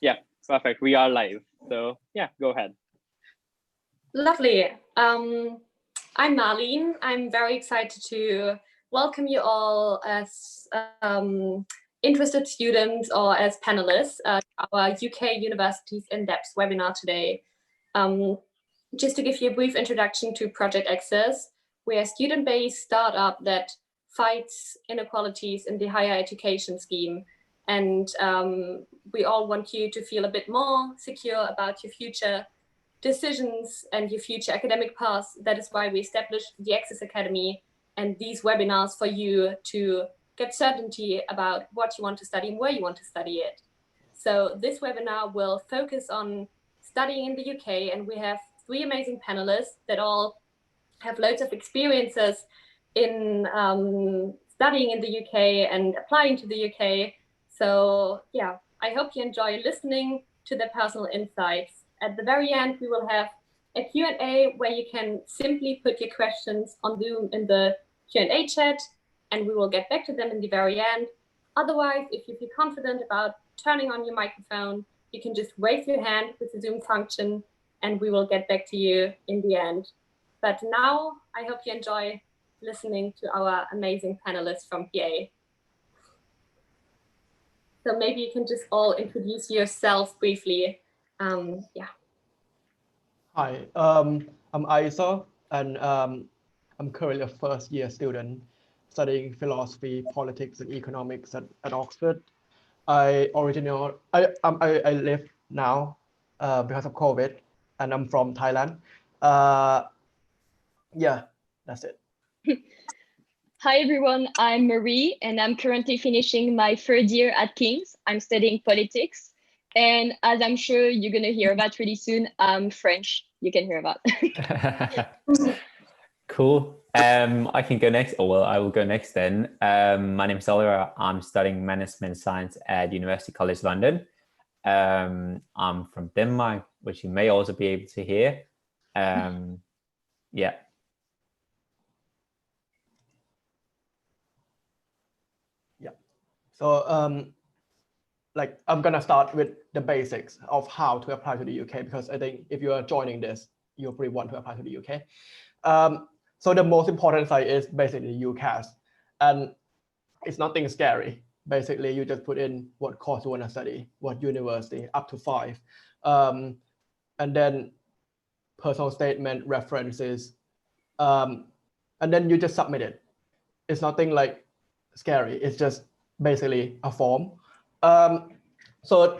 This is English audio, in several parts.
Yeah, perfect. We are live. So yeah, go ahead. Lovely. I'm Marlene. I'm very excited to welcome you all as interested students or as panelists at our UK Universities in-depth webinar today. Just to give you a brief introduction to Project Access, we're a student-based startup that fights inequalities in the higher education scheme. And we all want you to feel a bit more secure about your future decisions and your future academic paths. That is why we established the Access Academy and these webinars for you to get certainty about what you want to study and where you want to study it. So this webinar will focus on studying in the UK, and we have 3 amazing panelists that all have loads of experiences in studying in the UK and applying to the UK. So yeah, I hope you enjoy listening to their personal insights. At the very end, we will have a Q&A where you can simply put your questions on Zoom in the Q&A chat, and we will get back to them in the very end. Otherwise, if you feel confident about turning on your microphone, you can just raise your hand with the Zoom function, and we will get back to you in the end. But now, I hope you enjoy listening to our amazing panelists from PA. So maybe you can just all introduce yourself briefly. Yeah. Hi, I'm Isa, and I'm currently a first-year student studying philosophy, politics, and economics at Oxford. I live now because of COVID, and I'm from Thailand. Yeah, that's it. Hi everyone, I'm Marie, and I'm currently finishing my 3rd year at King's. I'm studying politics, and as I'm sure you're gonna hear about really soon, I'm French. You can hear about. Cool. I can go next, or well, I will go next then. My name is Oliver. I'm studying management science at University College London. I'm from Denmark, which you may also be able to hear. Yeah. So like I'm gonna start with the basics of how to apply to the UK, because I think if you are joining this, you probably want to apply to the UK. So the most important site is basically UCAS, and it's nothing scary. Basically, you just put in what course you want to study, what university, up to 5, and then personal statement, references, and then you just submit it. It's nothing like scary. It's just basically a form. So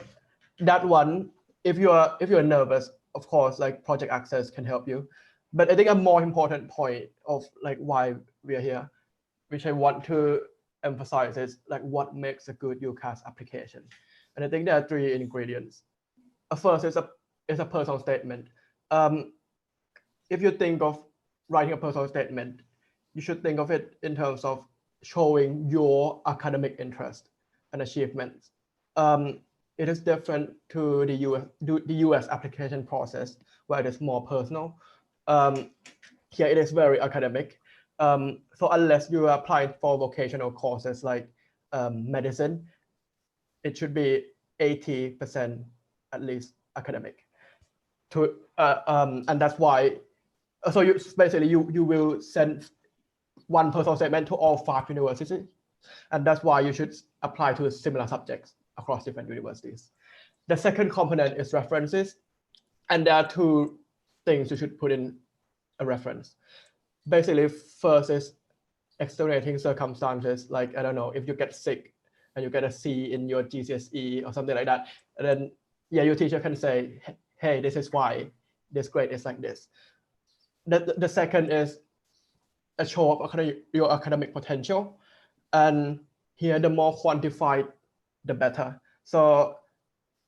that one, if you're nervous, of course, like Project Access can help you. But I think a more important point of like why we are here, which I want to emphasize, is like what makes a good UCAS application. And I think there are 3 ingredients. First is a personal statement. If you think of writing a personal statement, you should think of it in terms of showing your academic interest and achievements. It is different to the US application process, where it is more personal. Here it is very academic. So unless you are applying for vocational courses like medicine, it should be 80% at least academic. And that's why. So you will send one personal statement to all 5 universities, and that's why you should apply to similar subjects across different universities. The second component is references, and there are 2 things you should put in a reference. Basically, first is extenuating circumstances, like I don't know, if you get sick and you get a C in your GCSE or something like that, and then yeah, your teacher can say, hey, this is why this grade is like this. The second is a show of your academic potential, and here the more quantified the better. So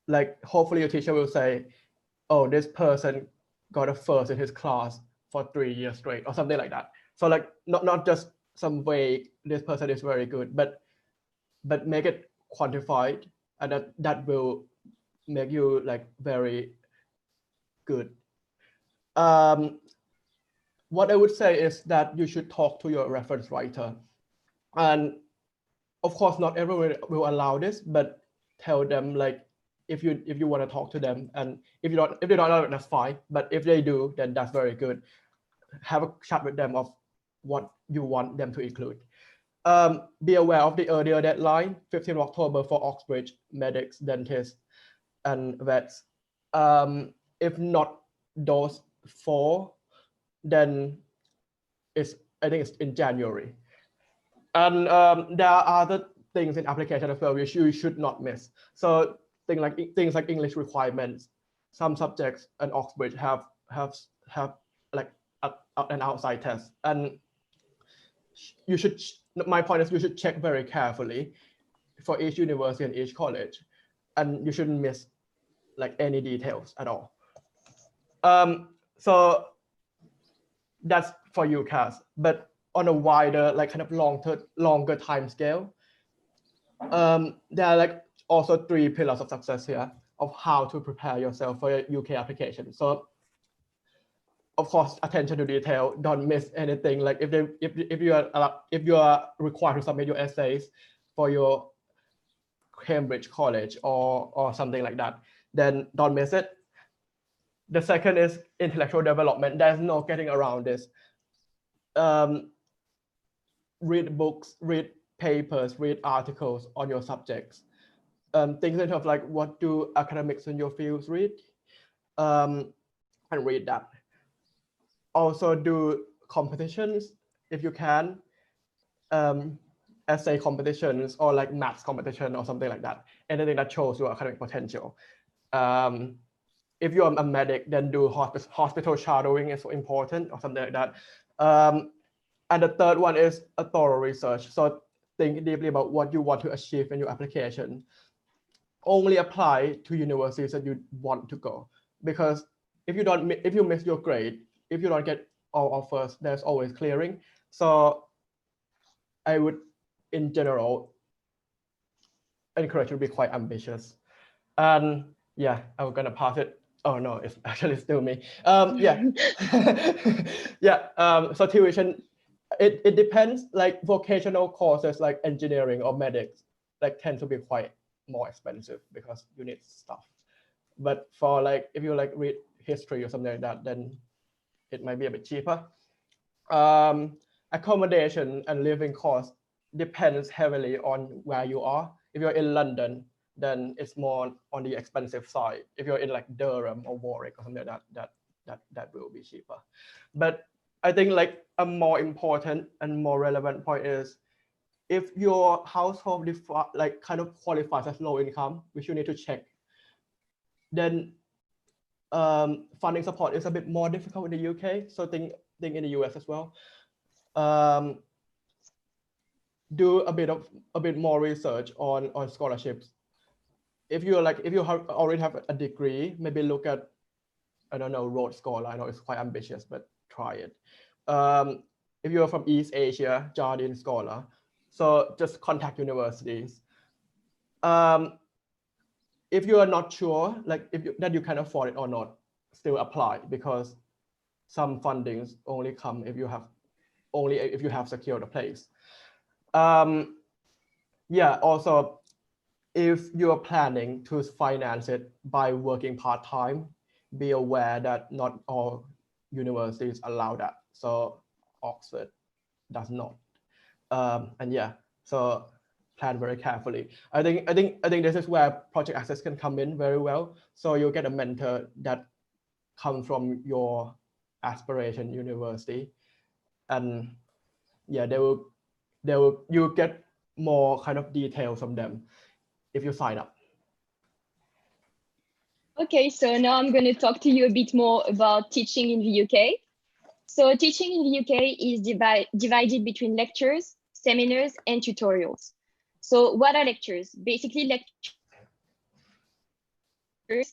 like hopefully your teacher will say, oh, this person got a 1st in his class for 3 years straight or something like that. So like not just some vague, this person is very good, but make it quantified, and that will make you like very good. What I would say is that you should talk to your reference writer, and of course not everyone will allow this, but tell them like if you want to talk to them, and if they don't know, that's fine. But if they do, then that's very good. Have a chat with them of what you want them to include. Be aware of the earlier deadline, 15th October for Oxbridge, medics, dentists, and vets. If not those 4, then I think it's in January. And there are other things in application as well which you should not miss. So things like English requirements. Some subjects and Oxbridge have like an outside test, and you should. My point is you should check very carefully for each university and each college, and you shouldn't miss like any details at all. So that's for UCAS, but on a wider, like kind of longer time scale, there are like also 3 pillars of success here of how to prepare yourself for a UK application. So of course, attention to detail, don't miss anything. Like if you are required to submit your essays for your Cambridge College or something like that, then don't miss it. The second is intellectual development. There's no getting around this. Read books, read papers, read articles on your subjects. Things in terms of like what do academics in your fields read, and read that. Also do competitions if you can, essay competitions or like maths competition or something like that. Anything that shows your academic potential. If you're a medic, then do hospital shadowing is so important or something like that. And the third one is a thorough research. So think deeply about what you want to achieve in your application. Only apply to universities that you want to go, because if you miss your grade, if you don't get all offers, there's always clearing. So I would, in general, encourage you to be quite ambitious. And yeah, I'm gonna pass it. Oh no, it's actually still me. Yeah, yeah. So tuition, it depends. Like vocational courses like engineering or medics, like tend to be quite more expensive because you need stuff. But for like if you like read history or something like that, then it might be a bit cheaper. Accommodation and living costs depends heavily on where you are. If you're in London, then it's more on the expensive side. If you're in like Durham or Warwick or something like that will be cheaper. But I think like a more important and more relevant point is if your household like kind of qualifies as low income, which you need to check, then funding support is a bit more difficult in the UK. So think in the US as well. Do a bit more research on scholarships. If you already have a degree, maybe look at, I don't know, Rhodes Scholar. I know it's quite ambitious, but try it. If you're from East Asia, Jardine Scholar. So just contact universities. If you are not sure, like that you can afford it or not, still apply, because some fundings only come if you have secured a place. Yeah, also, if you're planning to finance it by working part-time, be aware that not all universities allow that. So Oxford does not. And yeah, so plan very carefully. I think this is where project access can come in very well. So you'll get a mentor that comes from your aspiration university, and yeah, you get more kind of details from them if you sign up. Okay, so now I'm going to talk to you a bit more about teaching in the UK. So teaching in the UK is divided between lectures, seminars, and tutorials. So what are lectures? Basically, lectures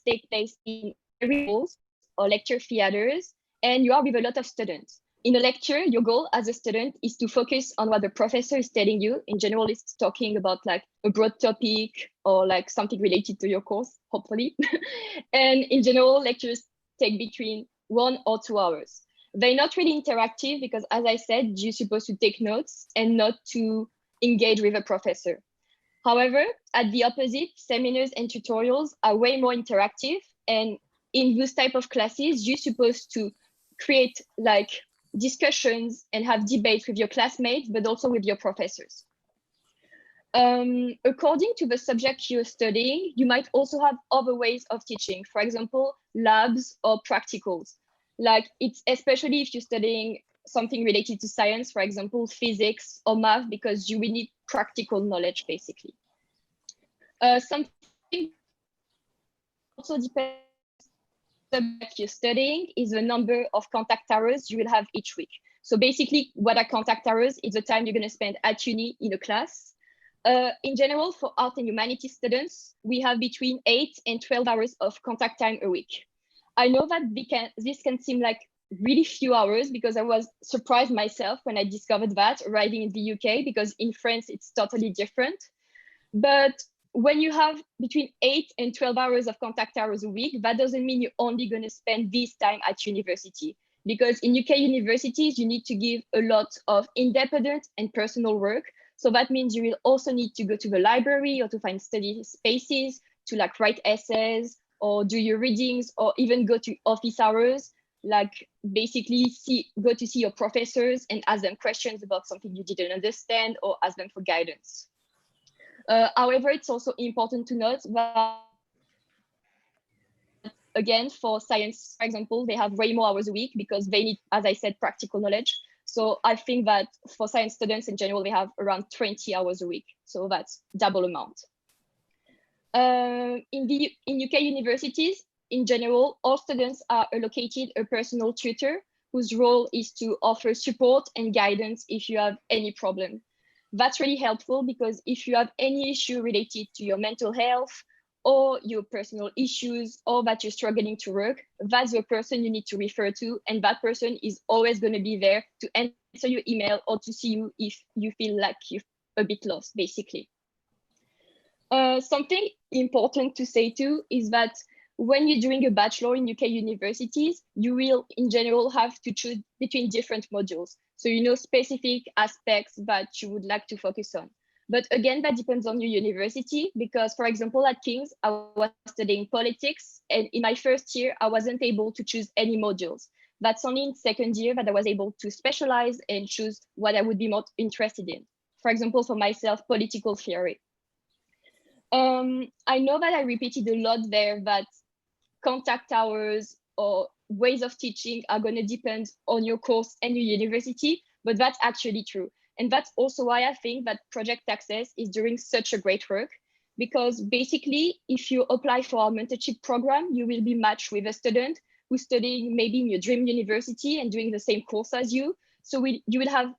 take place in halls or lecture theaters, and you are with a lot of students. In a lecture, your goal as a student is to focus on what the professor is telling you. In general, it's talking about like a broad topic or like something related to your course, hopefully. And in general, lectures take between 1 or 2 hours. They're not really interactive because, as I said, you're supposed to take notes and not to engage with a professor. However, at the opposite, seminars and tutorials are way more interactive. And in those type of classes, you're supposed to create like discussions and have debates with your classmates, but also with your professors. According to the subject you're studying, you might also have other ways of teaching, for example, labs or practicals. Like it's especially if you're studying something related to science, for example, physics or math, because you will need practical knowledge, basically. Something also depends on the subject you're studying is the number of contact hours you will have each week. So basically, what are contact hours? Is the time you're going to spend at uni in a class. In general, for art and humanities students, we have between 8 and 12 hours of contact time a week. I know that this can seem like really few hours, because I was surprised myself when I discovered that arriving in the UK, because in France, it's totally different. But when you have between 8 and 12 hours of contact hours a week, that doesn't mean you're only going to spend this time at university. Because in UK universities, you need to give a lot of independent and personal work. So that means you will also need to go to the library or to find study spaces to like write essays or do your readings, or even go to office hours, like basically go to see your professors and ask them questions about something you didn't understand or ask them for guidance. However, it's also important to note that, again, for science, for example, they have way more hours a week because they need, as I said, practical knowledge. So I think that for science students in general, they have around 20 hours a week. So that's double amount. In UK universities, in general, all students are allocated a personal tutor whose role is to offer support and guidance if you have any problem. That's really helpful because if you have any issue related to your mental health or your personal issues, or that you're struggling to work, that's the person you need to refer to. And that person is always going to be there to answer your email or to see you if you feel like you're a bit lost, basically. Something important to say too is that when you're doing a bachelor in UK universities, you will in general have to choose between different modules. So you know specific aspects that you would like to focus on. But again, that depends on your university, because for example, at King's, I was studying politics, and in my first year, I wasn't able to choose any modules. That's only in second year that I was able to specialize and choose what I would be more interested in. For example, for myself, political theory. I know that I repeated a lot there that contact hours or ways of teaching are going to depend on your course and your university, but that's actually true. And that's also why I think that Project Access is doing such a great work, because basically, if you apply for our mentorship program, you will be matched with a student who's studying maybe in your dream university and doing the same course as you. So you will have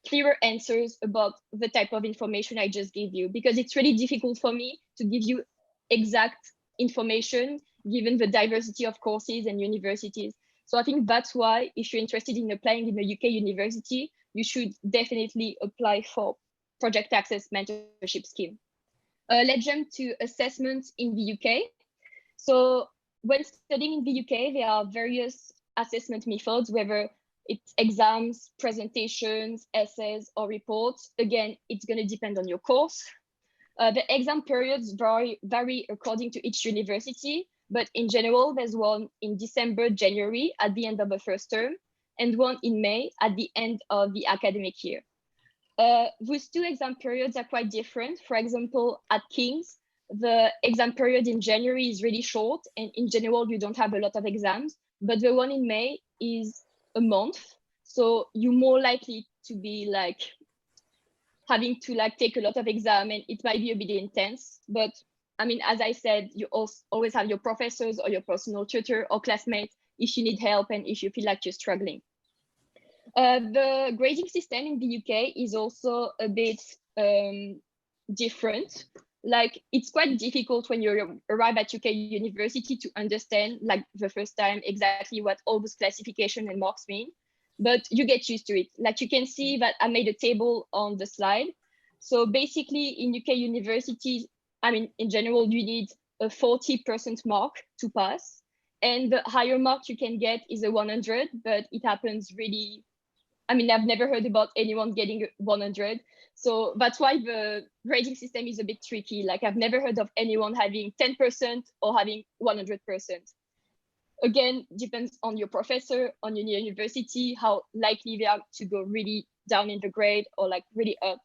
clearer answers about the type of information I just gave you, because it's really difficult for me to give you exact information given the diversity of courses and universities. So I think that's why if you're interested in applying in a UK university, you should definitely apply for Project Access mentorship scheme. Let's jump to assessment in the UK. So when studying in the UK, there are various assessment methods, whether it's exams, presentations, essays, or reports. Again, it's going to depend on your course. The exam periods vary according to each university, but in general, there's one in December, January at the end of the first term, and one in May at the end of the academic year. Those two exam periods are quite different. For example, at King's, the exam period in January is really short, and in general, you don't have a lot of exams, but the one in May is a month. So you're more likely to be like having to like take a lot of exam, and it might be a bit intense. But I mean, as I said, you always have your professors or your personal tutor or classmates if you need help and if you feel like you're struggling. The grading system in the UK is also a bit different. Like it's quite difficult when you arrive at UK university to understand like the first time exactly what all those classification and marks mean, but you get used to it. Like you can see that I made a table on the slide. So basically in UK universities, I mean, in general, you need a 40% mark to pass. And the higher mark you can get is a 100, but it happens really I mean, I've never heard about anyone getting 100. So that's why the grading system is a bit tricky. Like I've never heard of anyone having 10% or having 100%. Again, depends on your professor, on your university, how likely they are to go really down in the grade or like really up.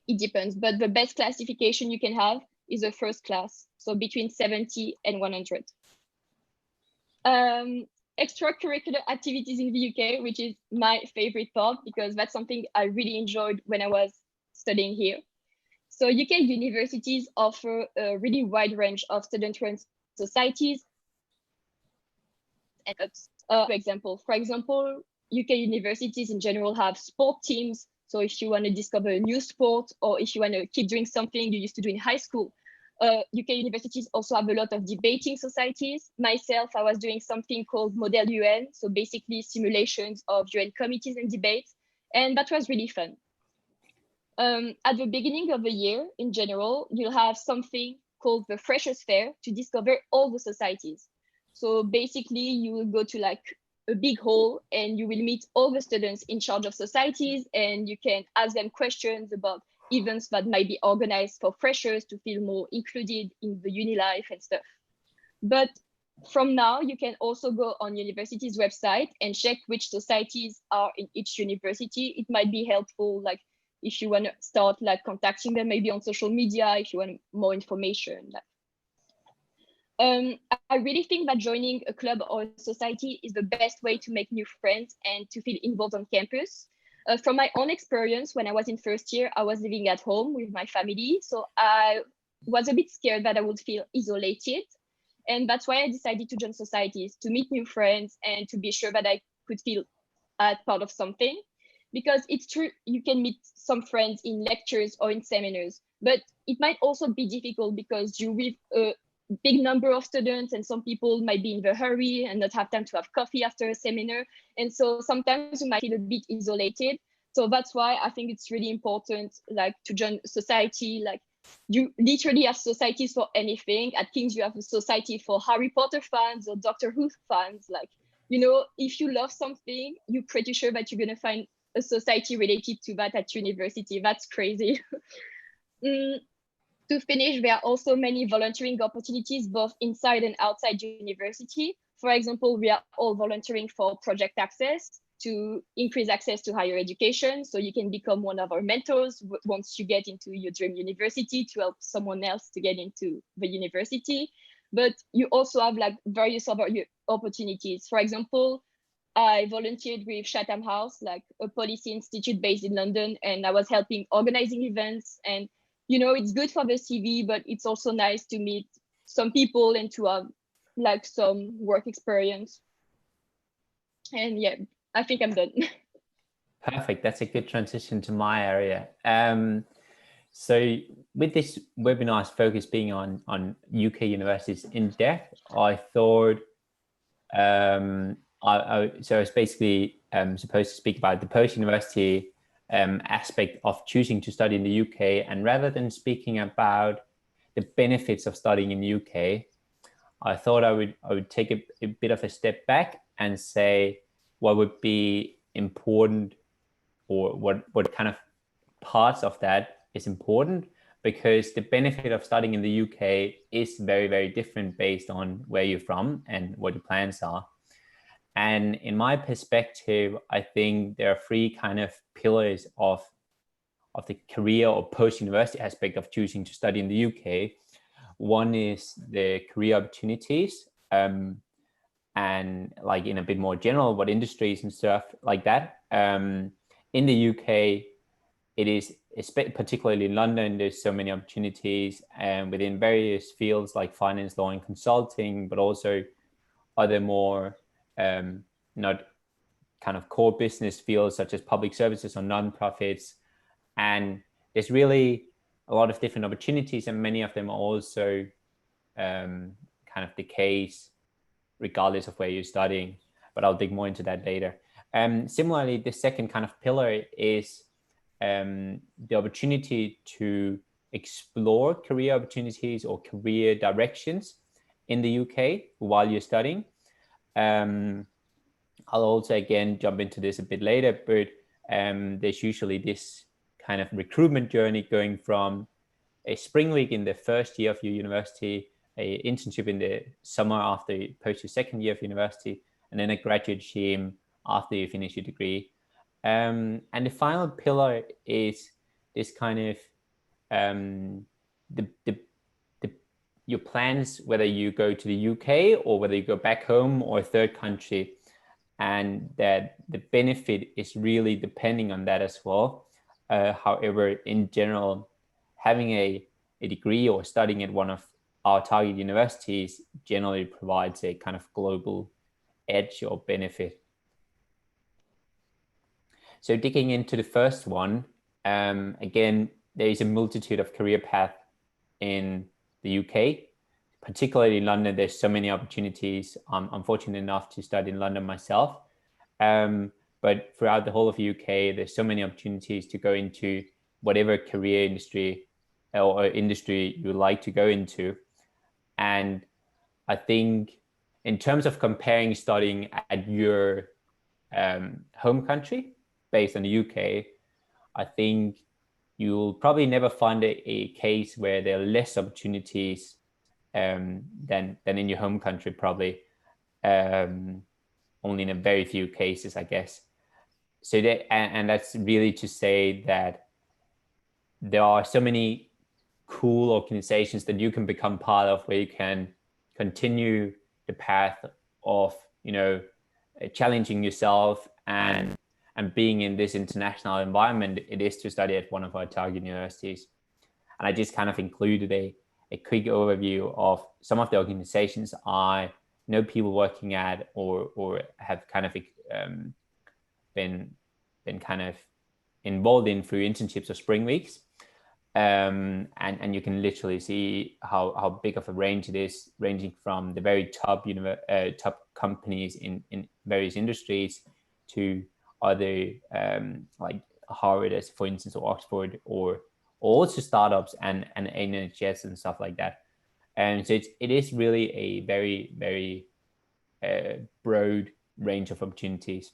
It depends, but the best classification you can have is a first class, so between 70 and 100. Extracurricular activities in the UK, which is my favorite part because that's something I really enjoyed when I was studying here. So UK universities offer a really wide range of student-run societies and clubs. For example, UK universities in general have sport teams. So if you want to discover a new sport or if you want to keep doing something you used to do in high school, UK universities also have a lot of debating societies. Myself, I was doing something called Model UN, so basically simulations of UN committees and debates, and that was really fun. At the beginning of the year, in general, you'll have something called the Freshers' Fair to discover all the societies. So basically, you will go to like a big hall and you will meet all the students in charge of societies, and you can ask them questions about events that might be organized for freshers to feel more included in the uni life and stuff. But from now, you can also go on university's website and check which societies are in each university. It might be helpful, like if you want to start like contacting them maybe on social media, if you want more information. I really think that joining a club or a society is the best way to make new friends and to feel involved on campus. From my own experience, when I was in first year, I was living at home with my family. So I was a bit scared that I would feel isolated. And that's why I decided to join societies, to meet new friends and to be sure that I could feel part of something. Because it's true, you can meet some friends in lectures or in seminars, but it might also be difficult because you're with a big number of students and some people might be in a hurry and not have time to have coffee after a seminar. And so sometimes you might feel a bit isolated. So that's why I think it's really important like to join a society. Like you literally have societies for anything. At King's, you have a society for Harry Potter fans or Doctor Who fans. Like, you know, if you love something, you're pretty sure that you're gonna find a society related to that at university. That's crazy. To finish, there are also many volunteering opportunities both inside and outside university. For example, we are all volunteering for Project Access to increase access to higher education. So you can become one of our mentors once you get into your dream university to help someone else to get into the university. But you also have like various other opportunities. For example, I volunteered with Chatham House, like a policy institute based in London, and I was helping organizing events. And you know, it's good for the CV, but it's also nice to meet some people and to have like some work experience. And yeah, I think I'm done. Perfect. That's a good transition to my area. So with this webinar's focus being on UK universities in depth, I thought, so I was basically supposed to speak about the post-university aspect of choosing to study in the UK. And rather than speaking about the benefits of studying in the UK, I thought I would take a bit of a step back and say what would be important, or what kind of parts of that is important, because the benefit of studying in the UK is very, very different based on where you're from and what your plans are. And in my perspective, I think there are three kind of pillars of the career or post-university aspect of choosing to study in the UK. One is the career opportunities, and like in a bit more general, what industries and stuff like that. In the UK, it is, particularly in London, there's so many opportunities within various fields like finance, law, and consulting, but also other more not kind of core business fields such as public services or nonprofits. And there's really a lot of different opportunities, and many of them are also kind of the case regardless of where you're studying, but I'll dig more into that later. Similarly, the second kind of pillar is the opportunity to explore career opportunities or career directions in the UK while you're studying. I'll also again jump into this a bit later, but there's usually this kind of recruitment journey going from a spring week in the first year of your university, a internship in the summer after you post your second year of university, and then a graduate scheme after you finish your degree. And the final pillar is this kind of your plans, whether you go to the UK or whether you go back home or a third country, and that the benefit is really depending on that as well. However, in general, having a degree or studying at one of our target universities generally provides a kind of global edge or benefit. So digging into the first one, again, there is a multitude of career paths in the UK, particularly in London. There's so many opportunities. I'm fortunate enough to study in London myself. But throughout the whole of the UK, there's so many opportunities to go into whatever career industry or industry you like to go into. And I think in terms of comparing studying at your home country based on the UK, I think you'll probably never find a case where there are less opportunities than in your home country, probably. Only in a very few cases, I guess. So that, and that's really to say that there are so many cool organizations that you can become part of, where you can continue the path of, you know, challenging yourself and being in this international environment it is to study at one of our target universities. And I just kind of included a quick overview of some of the organizations I know people working at or have kind of been kind of involved in through internships or spring weeks. And you can literally see how big of a range it is, ranging from the very top top companies in various industries to other like Harvard, as for instance, or Oxford, or also startups and NHS and stuff like that. And so it is really a very, very broad range of opportunities.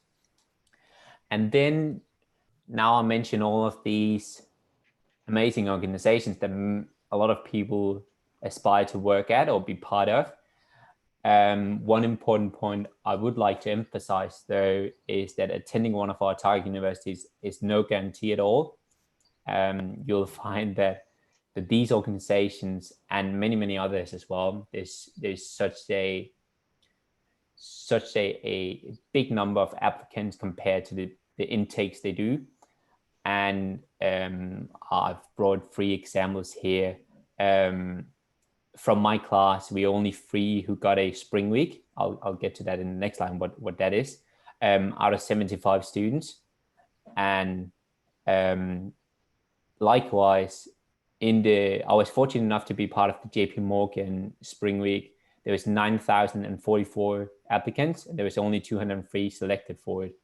And then now I mention all of these amazing organizations that a lot of people aspire to work at or be part of. One important point I would like to emphasize, though, is that attending one of our target universities is no guarantee at all. You'll find that these organizations and many others as well, there's such a big number of applicants compared to the intakes they do. And I've brought 3 examples here. From my class, we only 3 who got a spring week. I'll get to that in the next line, what that is, out of 75 students. And likewise, I was fortunate enough to be part of the JP Morgan spring week. There was 9,044 applicants, and there was only 203 selected for it.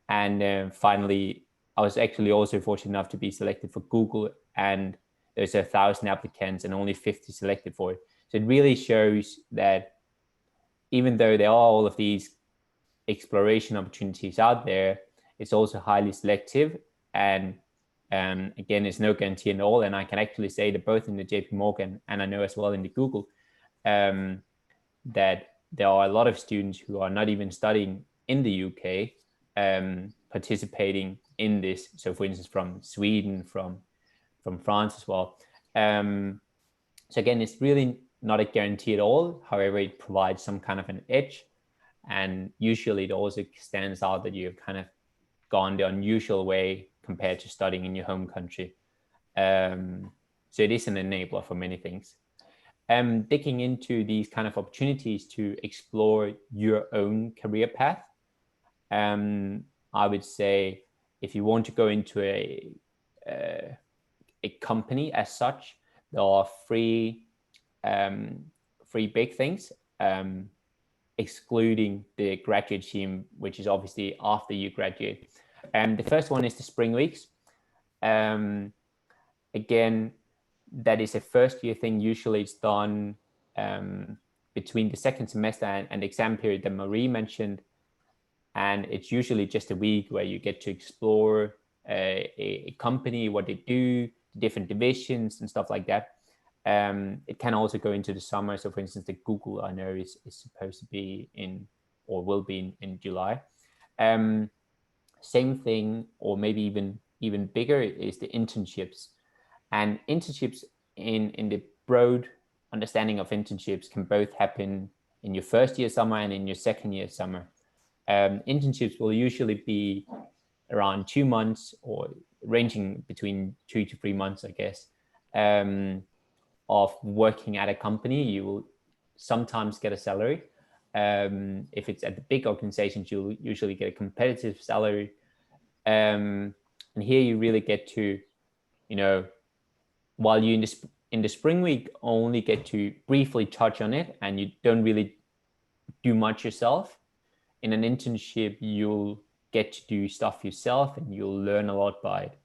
And finally, I was actually also fortunate enough to be selected for Google, and there's 1,000 applicants and only 50 selected for it. So it really shows that even though there are all of these exploration opportunities out there, it's also highly selective. And again, it's no guarantee at all. And I can actually say that both in the JP Morgan and I know as well in the Google, that there are a lot of students who are not even studying in the UK, participating in this. So for instance, from Sweden, from France as well. So again, it's really not a guarantee at all. However, it provides some kind of an edge. And usually it also stands out that you've kind of gone the unusual way compared to studying in your home country. So it is an enabler for many things. Digging into these kind of opportunities to explore your own career path, I would say if you want to go into a company as such, there are 3 big things, excluding the graduate scheme, which is obviously after you graduate. The first one is the spring weeks. Again, that is a first year thing. Usually it's done between the second semester and the exam period that Marie mentioned. and it's usually just a week where you get to explore a company, what they do, different divisions and stuff like that. It can also go into the summer. So for instance, the Google I know is supposed to be in, or will be in July. Same thing, or maybe even bigger, is the internships. And internships, in the broad understanding of internships, can both happen in your first year summer and in your second year summer. Internships will usually be around 2 months, or ranging between 2 to 3 months, I guess, of working at a company. You will sometimes get a salary. If it's at the big organizations, you'll usually get a competitive salary. And here you really get to, while you in the spring week only get to briefly touch on it, and you don't really do much yourself. In an internship, you'll get to do stuff yourself, and you'll learn a lot by it.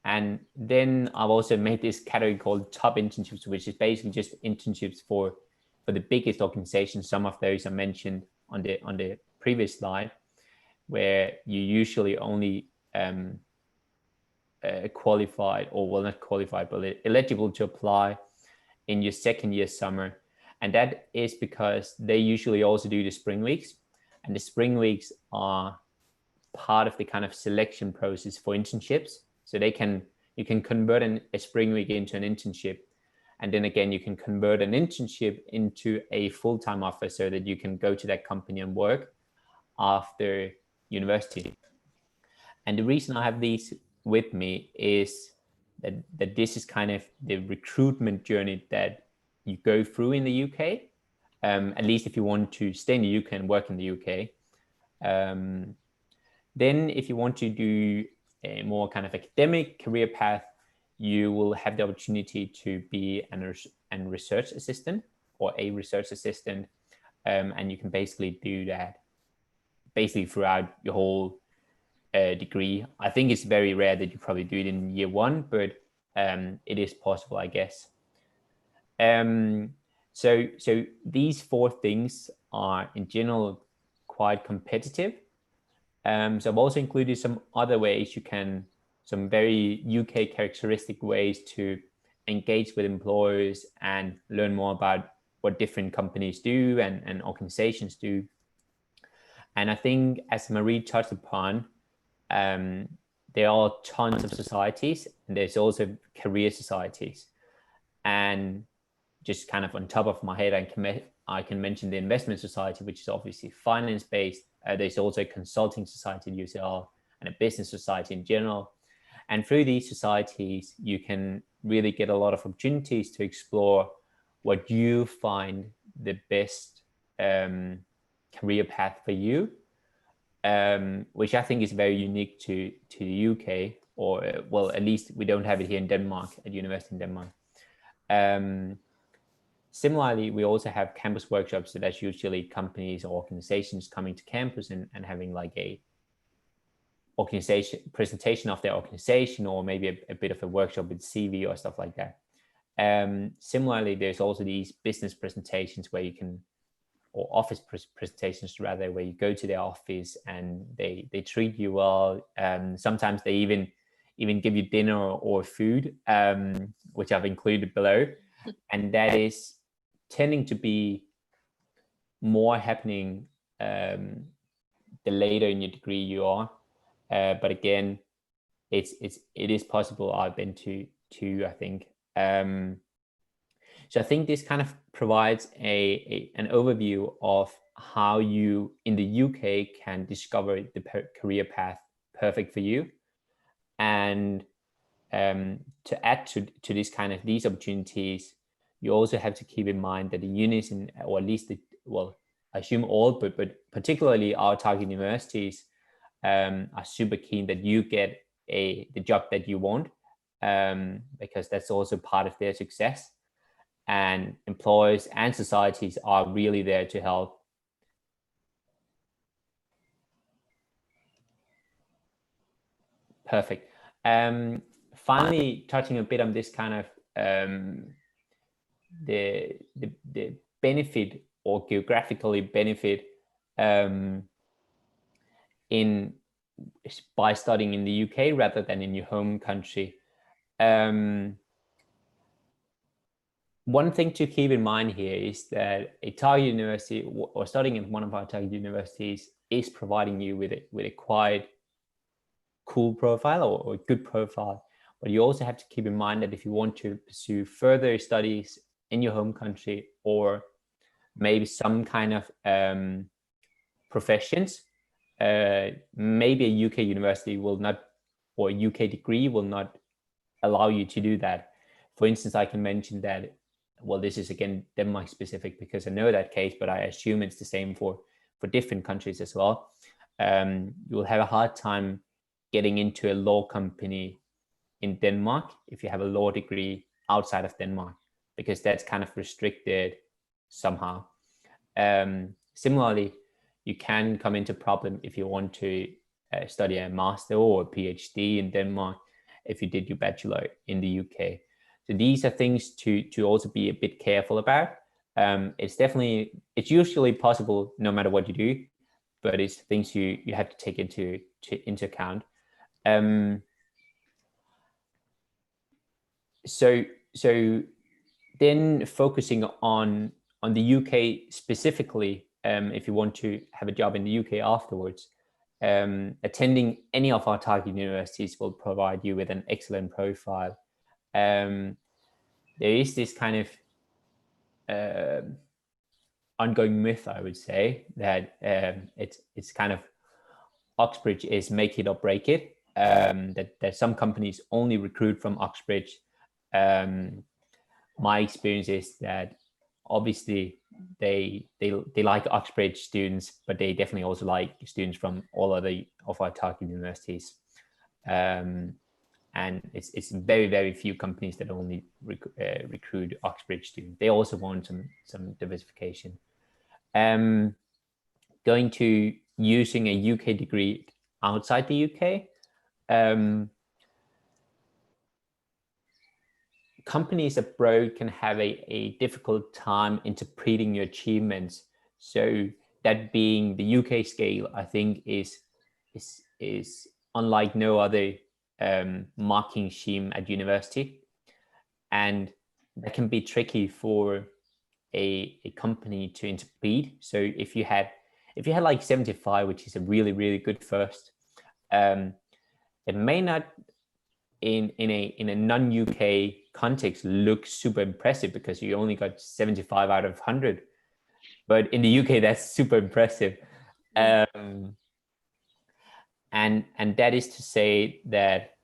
And then I've also made this category called top internships, which is basically just internships for the biggest organizations. Some of those are mentioned on the previous slide, where you usually only qualified, or well, not qualified, but eligible to apply in your second year summer. And that is because they usually also do the spring weeks, and the spring weeks are part of the kind of selection process for internships. So you can convert a spring week into an internship, and then again you can convert an internship into a full-time offer, so that you can go to that company and work after university. And the reason I have these with me is that this is kind of the recruitment journey that you go through in the UK, at least if you want to stay in the UK and work in the UK. Then if you want to do a more kind of academic career path, you will have the opportunity to be a research assistant, or a research assistant, and you can basically do that basically throughout your whole degree. I think it's very rare that you probably do it in year one, but it is possible, I guess. So these 4 things are in general quite competitive. So I've also included some other ways some very UK characteristic ways to engage with employers and learn more about what different companies do and organizations do. And I think, as Marie touched upon, there are tons of societies, and there's also career societies. And just kind of on top of my head, I can mention the investment society, which is obviously finance-based. There's also a consulting society, UCL, and a business society in general. And through these societies, you can really get a lot of opportunities to explore what you find the best career path for you, which I think is very unique to the UK, or well, at least we don't have it here in Denmark, at university in Denmark. Similarly, we also have campus workshops. So that's usually companies or organizations coming to campus and having like a organization presentation of their organization, or maybe a bit of a workshop with CV or stuff like that. Similarly, there's also these business presentations where you can, or office presentations rather, where you go to their office and they treat you well. Sometimes they even give you dinner or food, which I've included below. And that is tending to be more happening the later in your degree you are. But again, it is possible. I've been to two, I think. So I think this kind of provides an overview of how you in the UK can discover the career path perfect for you. And to add to this kind of these opportunities, you also have to keep in mind that the unis, or at least I assume all, but particularly our target universities, are super keen that you get the job that you want, because that's also part of their success. And employers and societies are really there to help. Perfect. Finally, touching a bit on this kind of the benefit or geographically benefit by studying in the UK rather than in your home country. One thing to keep in mind here is that a target university or studying in one of our target universities is providing you with a quite cool profile or good profile. But you also have to keep in mind that if you want to pursue further studies in your home country or maybe some kind of professions, maybe a UK university will not, or a UK degree will not allow you to do that. For instance, I can mention that, well, this is again Denmark specific because I know that case, but I assume it's the same for different countries as well. You will have a hard time getting into a law company in Denmark if you have a law degree outside of Denmark, because that's kind of restricted somehow. Similarly, you can come into problem if you want to study a master or a PhD in Denmark if you did your bachelor in the UK. So these are things to also be a bit careful about. It's usually possible no matter what you do, but it's things you have to take into account. So then focusing on the UK specifically, if you want to have a job in the UK afterwards, attending any of our target universities will provide you with an excellent profile. There is this kind of ongoing myth, I would say, that it's kind of Oxbridge is make it or break it. That some companies only recruit from Oxbridge. My experience is that obviously they like Oxbridge students, but they definitely also like students from all other of our target universities. And it's very, very few companies that only recruit Oxbridge students. They also want some diversification. Going to using a UK degree outside the UK, companies abroad can have a difficult time interpreting your achievements. So that being the UK scale, I think is unlike no other marking scheme at university, and that can be tricky for a company to interpret. So if you had like 75, which is a really, really good first, it may not in a non-UK context look super impressive because you only got 75 out of 100, but in the UK that's super impressive. And that is to say that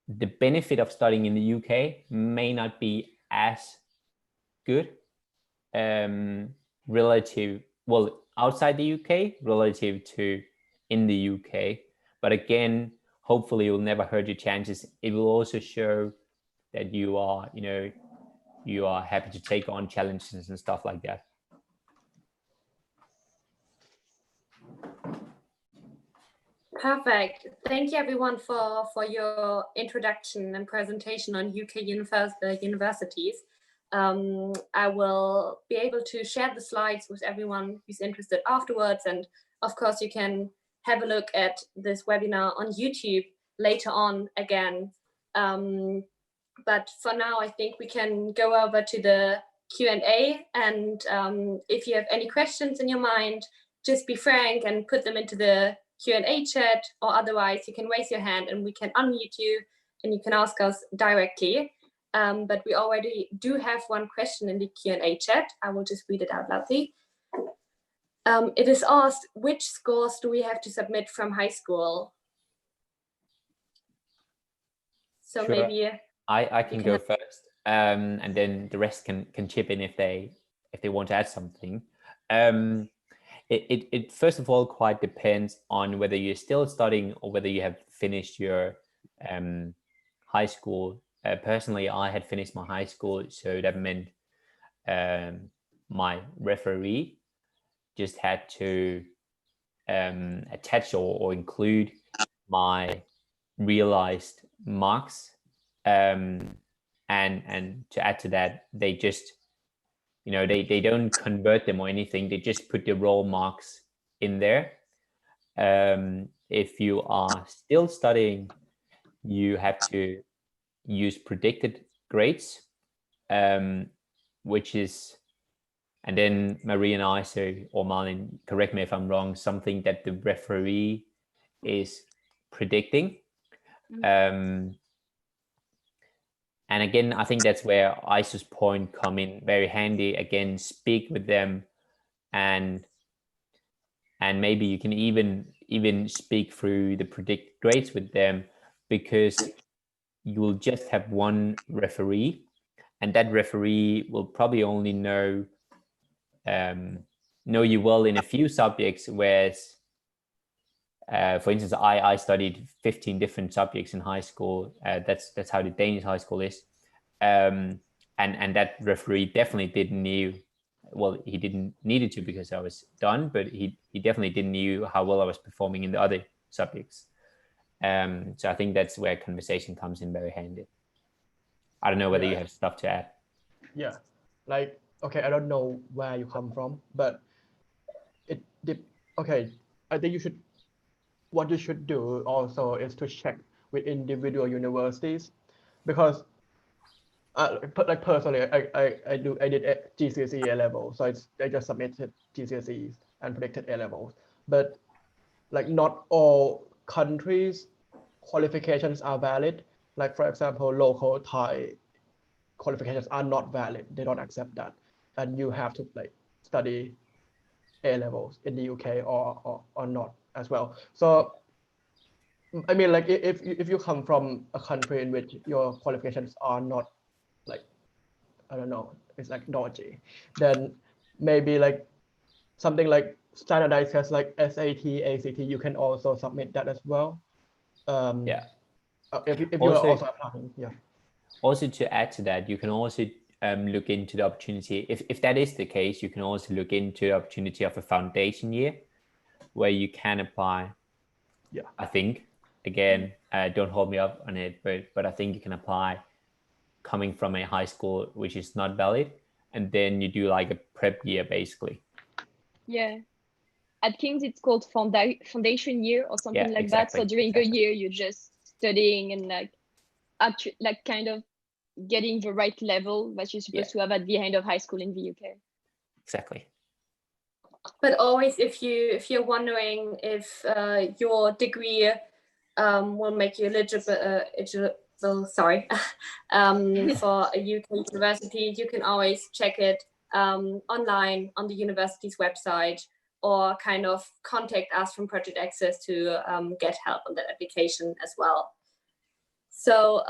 the benefit of studying in the UK may not be as good outside the UK relative to in the UK. But again, hopefully it will never hurt your chances. It will also show that you are happy to take on challenges and stuff like that. Perfect. Thank you everyone for your introduction and presentation on UK universities. I will be able to share the slides with everyone who's interested afterwards. And of course, you can have a look at this webinar on YouTube later on again. But for now, I think we can go over to the Q&A. And if you have any questions in your mind, just be frank and put them into the Q&A chat, or otherwise you can raise your hand and we can unmute you and you can ask us directly. But we already do have one question in the Q&A chat. I will just read it out loudly. It is asked, which scores do we have to submit from high school? So sure. Maybe I can go first, and then the rest can chip in if they want to add something. It first of all quite depends on whether you're still studying or whether you have finished your high school. Personally, I had finished my high school, so that meant my referee just had to attach or include my realized marks, and to add to that, they just you know, they don't convert them or anything. They just put the raw marks in there. If you are still studying, you have to use predicted grades, which is, and then Marie and I, or Marlin, correct me if I'm wrong, something that the referee is predicting. And again, I think that's where ISO's point come in very handy. Again, speak with them, and maybe you can even speak through the predicted grades with them, because you will just have one referee, and that referee will probably only know you well in a few subjects, whereas for instance, I studied 15 different subjects in high school. That's how the Danish high school is, and that referee definitely didn't knew. Well, he didn't needed to, because I was done, but he definitely didn't knew how well I was performing in the other subjects. So I think that's where conversation comes in very handy. I don't know whether you have stuff to add. Yeah, like, okay, I don't know where you come from, but okay, I think what you should do also is to check with individual universities, because like personally, I did a GCSE A level, so I just submitted GCSEs and predicted A levels, but like not all countries' qualifications are valid. Like, for example, local Thai qualifications are not valid. They don't accept that, and you have to like study A levels in the UK or not as well. So I mean, like, if you come from a country in which your qualifications are not, like, I don't know, it's like dodgy, then maybe like something like standardized tests like SAT, ACT, you can also submit that as well. Yeah. If you're Also- also applying, yeah. Also, to add to that, you can also look into the opportunity. If that is the case, you can also look into the opportunity of a foundation year, where you can apply. Yeah. I think, again, don't hold me up on it, but I think you can apply coming from a high school which is not valid, and then you do like a prep year basically. Yeah. At King's, it's called foundation year or something like that. So during a year, you're just studying and like kind of getting the right level that you're supposed to have at the end of high school in the UK. Exactly. But always, if you're wondering if your degree will make you eligible, for a UK university, you can always check it online on the university's website, or kind of contact us from Project Access to get help on that application as well. So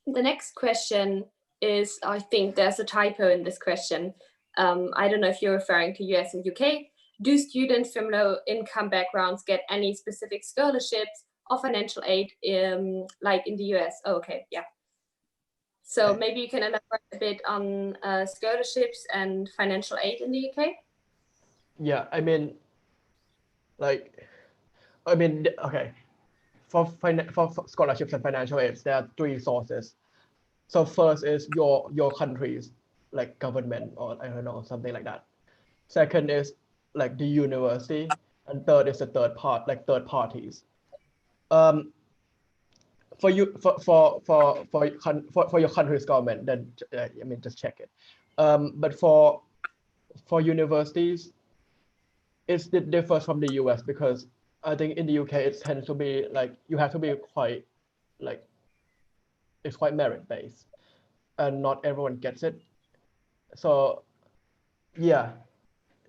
the next question is, I think there's a typo in this question. I don't know if you're referring to US and UK. Do students from low income backgrounds get any specific scholarships or financial aid like in the US? Oh, okay, yeah. So maybe you can elaborate a bit on scholarships and financial aid in the UK? Yeah, I mean, okay. For scholarships and financial aids, there are three sources. So first is your country's like government, or I don't know, something like that. Second is like the university, and third is the third parties. For your country's government, then I mean, just check it. But for universities, it differs from the US, because I think in the UK it tends to be like you have to be quite like, it's quite merit based, and not everyone gets it. So yeah,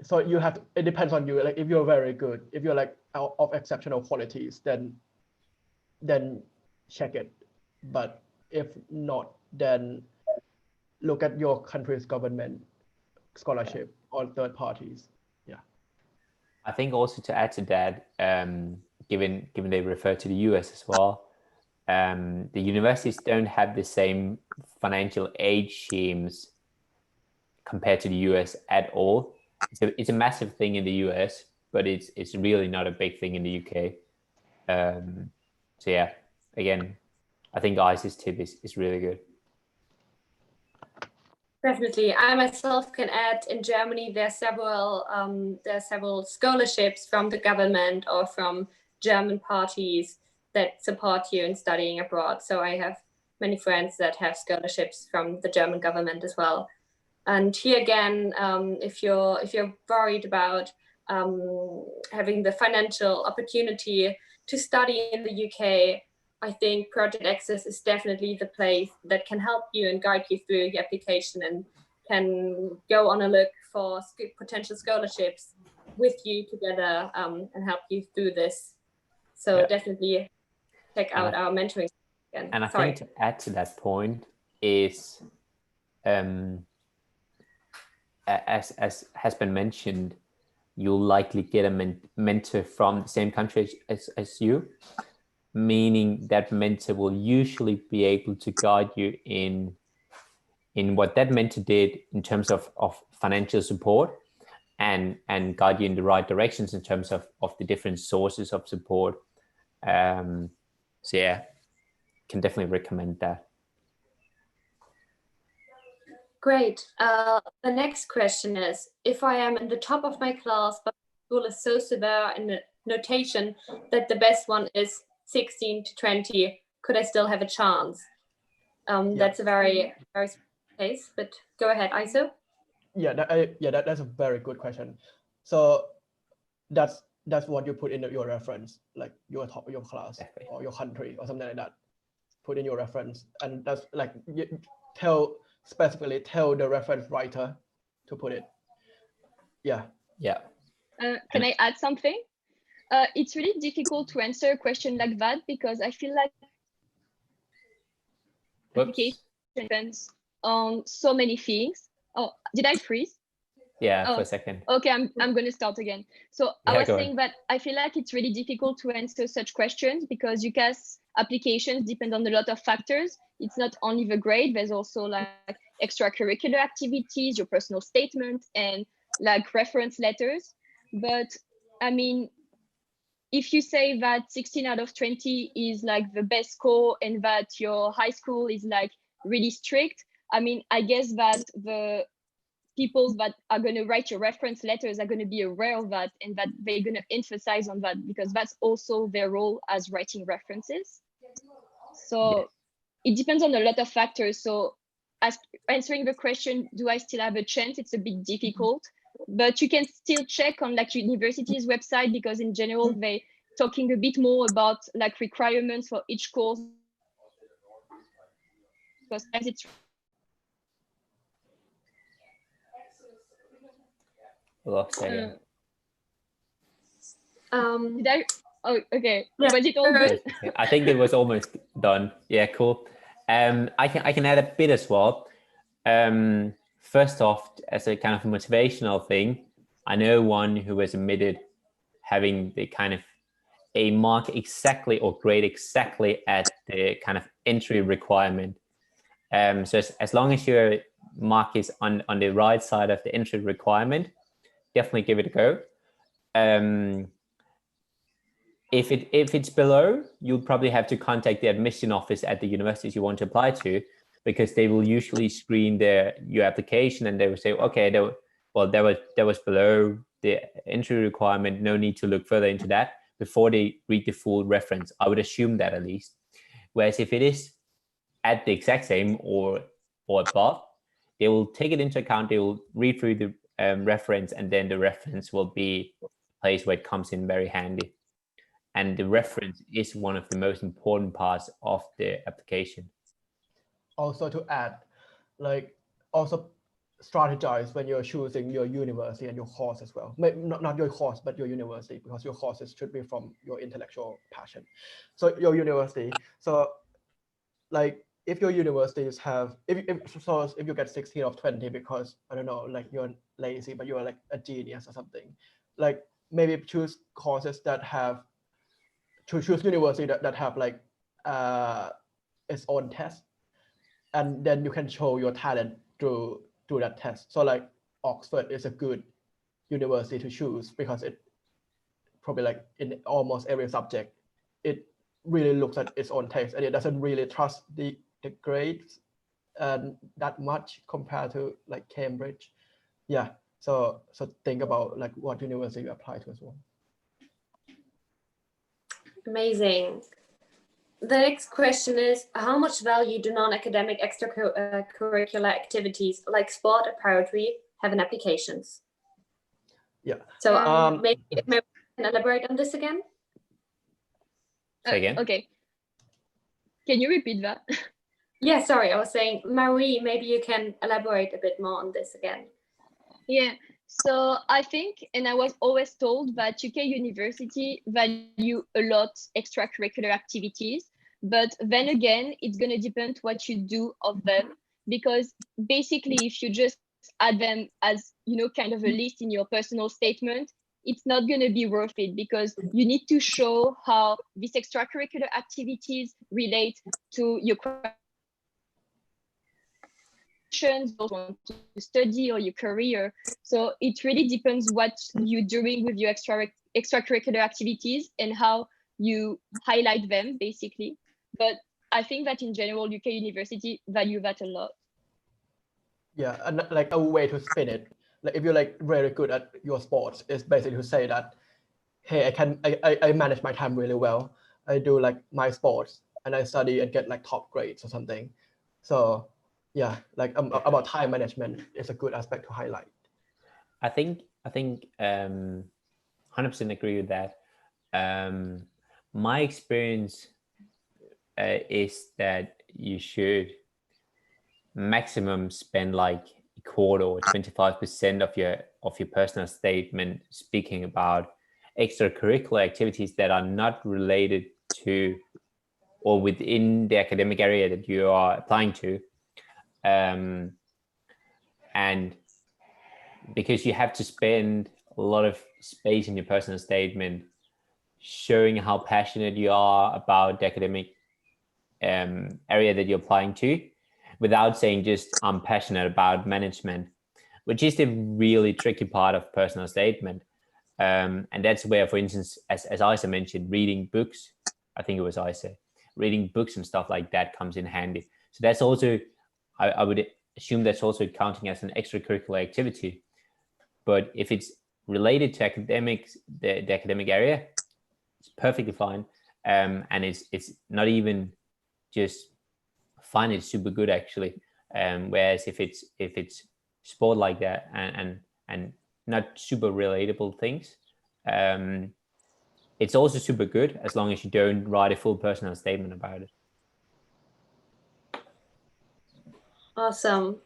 so you have to, it depends on you. Like, if you're very good, if you're like of exceptional qualities, then check it. But if not, then look at your country's government scholarship or third parties. Yeah. I think also to add to that, given they refer to the US as well, the universities don't have the same financial aid schemes compared to the US at all. It's a massive thing in the US, but it's really not a big thing in the UK. So yeah, again, I think ICE's tip is really good. Definitely. I myself can add, in Germany, there are several scholarships from the government or from German parties that support you in studying abroad. So I have many friends that have scholarships from the German government as well. And here again, if you're worried about having the financial opportunity to study in the UK, I think Project Access is definitely the place that can help you and guide you through your application and can go on a look for potential scholarships with you together and help you through this. So definitely check out our mentoring. Again. And I think to add to that point is, as has been mentioned, you'll likely get a mentor from the same country as you, meaning that mentor will usually be able to guide you in what that mentor did in terms of financial support and guide you in the right directions in terms of the different sources of support. So yeah, can definitely recommend that. Great. The next question is, if I am in the top of my class, but school is so severe in the notation that the best one is 16 to 20, could I still have a chance? That's a very case, but go ahead, Iso. That's a very good question. So that's what you put in your reference, like your top of your class or your country or something like that. Put in your reference, and that's like specifically tell the reference writer to put it. Yeah. Can I add something? It's really difficult to answer a question like that because I feel like application depends on so many things. Oh, did I freeze? Yeah, for a second. Okay, I'm going to start again. So I was saying that I feel like it's really difficult to answer such questions because UCAS applications depend on a lot of factors. It's not only the grade, there's also like extracurricular activities, your personal statement, and like reference letters. But I mean, if you say that 16 out of 20 is like the best score and that your high school is like really strict, I mean, I guess that the people that are going to write your reference letters are going to be aware of that and that they're going to emphasize on that because that's also their role as writing references. So it depends on a lot of factors. So as answering the question, do I still have a chance? It's a bit difficult, but you can still check on like university's website because in general, they're talking a bit more about like requirements for each course. Because as it's Um, did I? Oh, okay. Yeah. Was it all good? I think it was almost done. Yeah, cool. I can add a bit as well. First off, as a kind of motivational thing, I know one who was admitted having the kind of a mark exactly or grade exactly at the kind of entry requirement. So as long as your mark is on the right side of the entry requirement, definitely give it a go. If it's below, you'll probably have to contact the admission office at the universities you want to apply to, because they will usually screen your application and they will say, okay, that was below the entry requirement. No need to look further into that before they read the full reference. I would assume that at least. Whereas if it is at the exact same or above, they will take it into account. They will read through the reference, and then the reference will be a place where it comes in very handy. And the reference is one of the most important parts of the application. Also to add, like also strategize when you're choosing your university and your course as well. Not your course, but your university, because your courses should be from your intellectual passion. So your university. So like if your universities have, if you get 16 of 20 because, I don't know, like you're lazy, but you're like a genius or something, like maybe choose courses that have, choose university that have like its own test, and then you can show your talent through that test. So like Oxford is a good university to choose because it probably like in almost every subject, it really looks at its own test and it doesn't really trust the grades that much compared to like Cambridge. Yeah, so think about like what university you apply to as well. Amazing. The next question is, how much value do non-academic extracurricular activities like sport and poetry have in applications? Yeah. So maybe you can elaborate on this again? Say again? Okay. Can you repeat that? Yeah, sorry, I was saying, Marie, maybe you can elaborate a bit more on this again. Yeah, so I think, and I was always told that UK university value a lot extracurricular activities, but then again, it's going to depend what you do of them, because basically if you just add them as, you know, kind of a list in your personal statement, it's not going to be worth it, because you need to show how these extracurricular activities relate to your want to study or your career. So it really depends what you're doing with your extracurricular activities and how you highlight them, basically. But I think that in general, UK university value that a lot. Yeah, and like a way to spin it, like if you're like very good at your sports, is basically to say that, hey, I manage my time really well. I do like my sports and I study and get like top grades or something. So yeah, like about time management is a good aspect to highlight. I think 100% agree with that. My experience is that you should maximum spend like a quarter or 25% of your personal statement speaking about extracurricular activities that are not related to or within the academic area that you are applying to. And because you have to spend a lot of space in your personal statement showing how passionate you are about the academic area that you're applying to, without saying just I'm passionate about management, which is the really tricky part of personal statement. And that's where, for instance, as Isa mentioned, reading books, I think it was Isa, reading books and stuff like that comes in handy. So that's also, I would assume that's also counting as an extracurricular activity. But if it's related to academics, the academic area, it's perfectly fine. And it's not even just fine, it's super good actually. Whereas if it's sport like that and not super relatable things, it's also super good as long as you don't write a full personal statement about it. Awesome.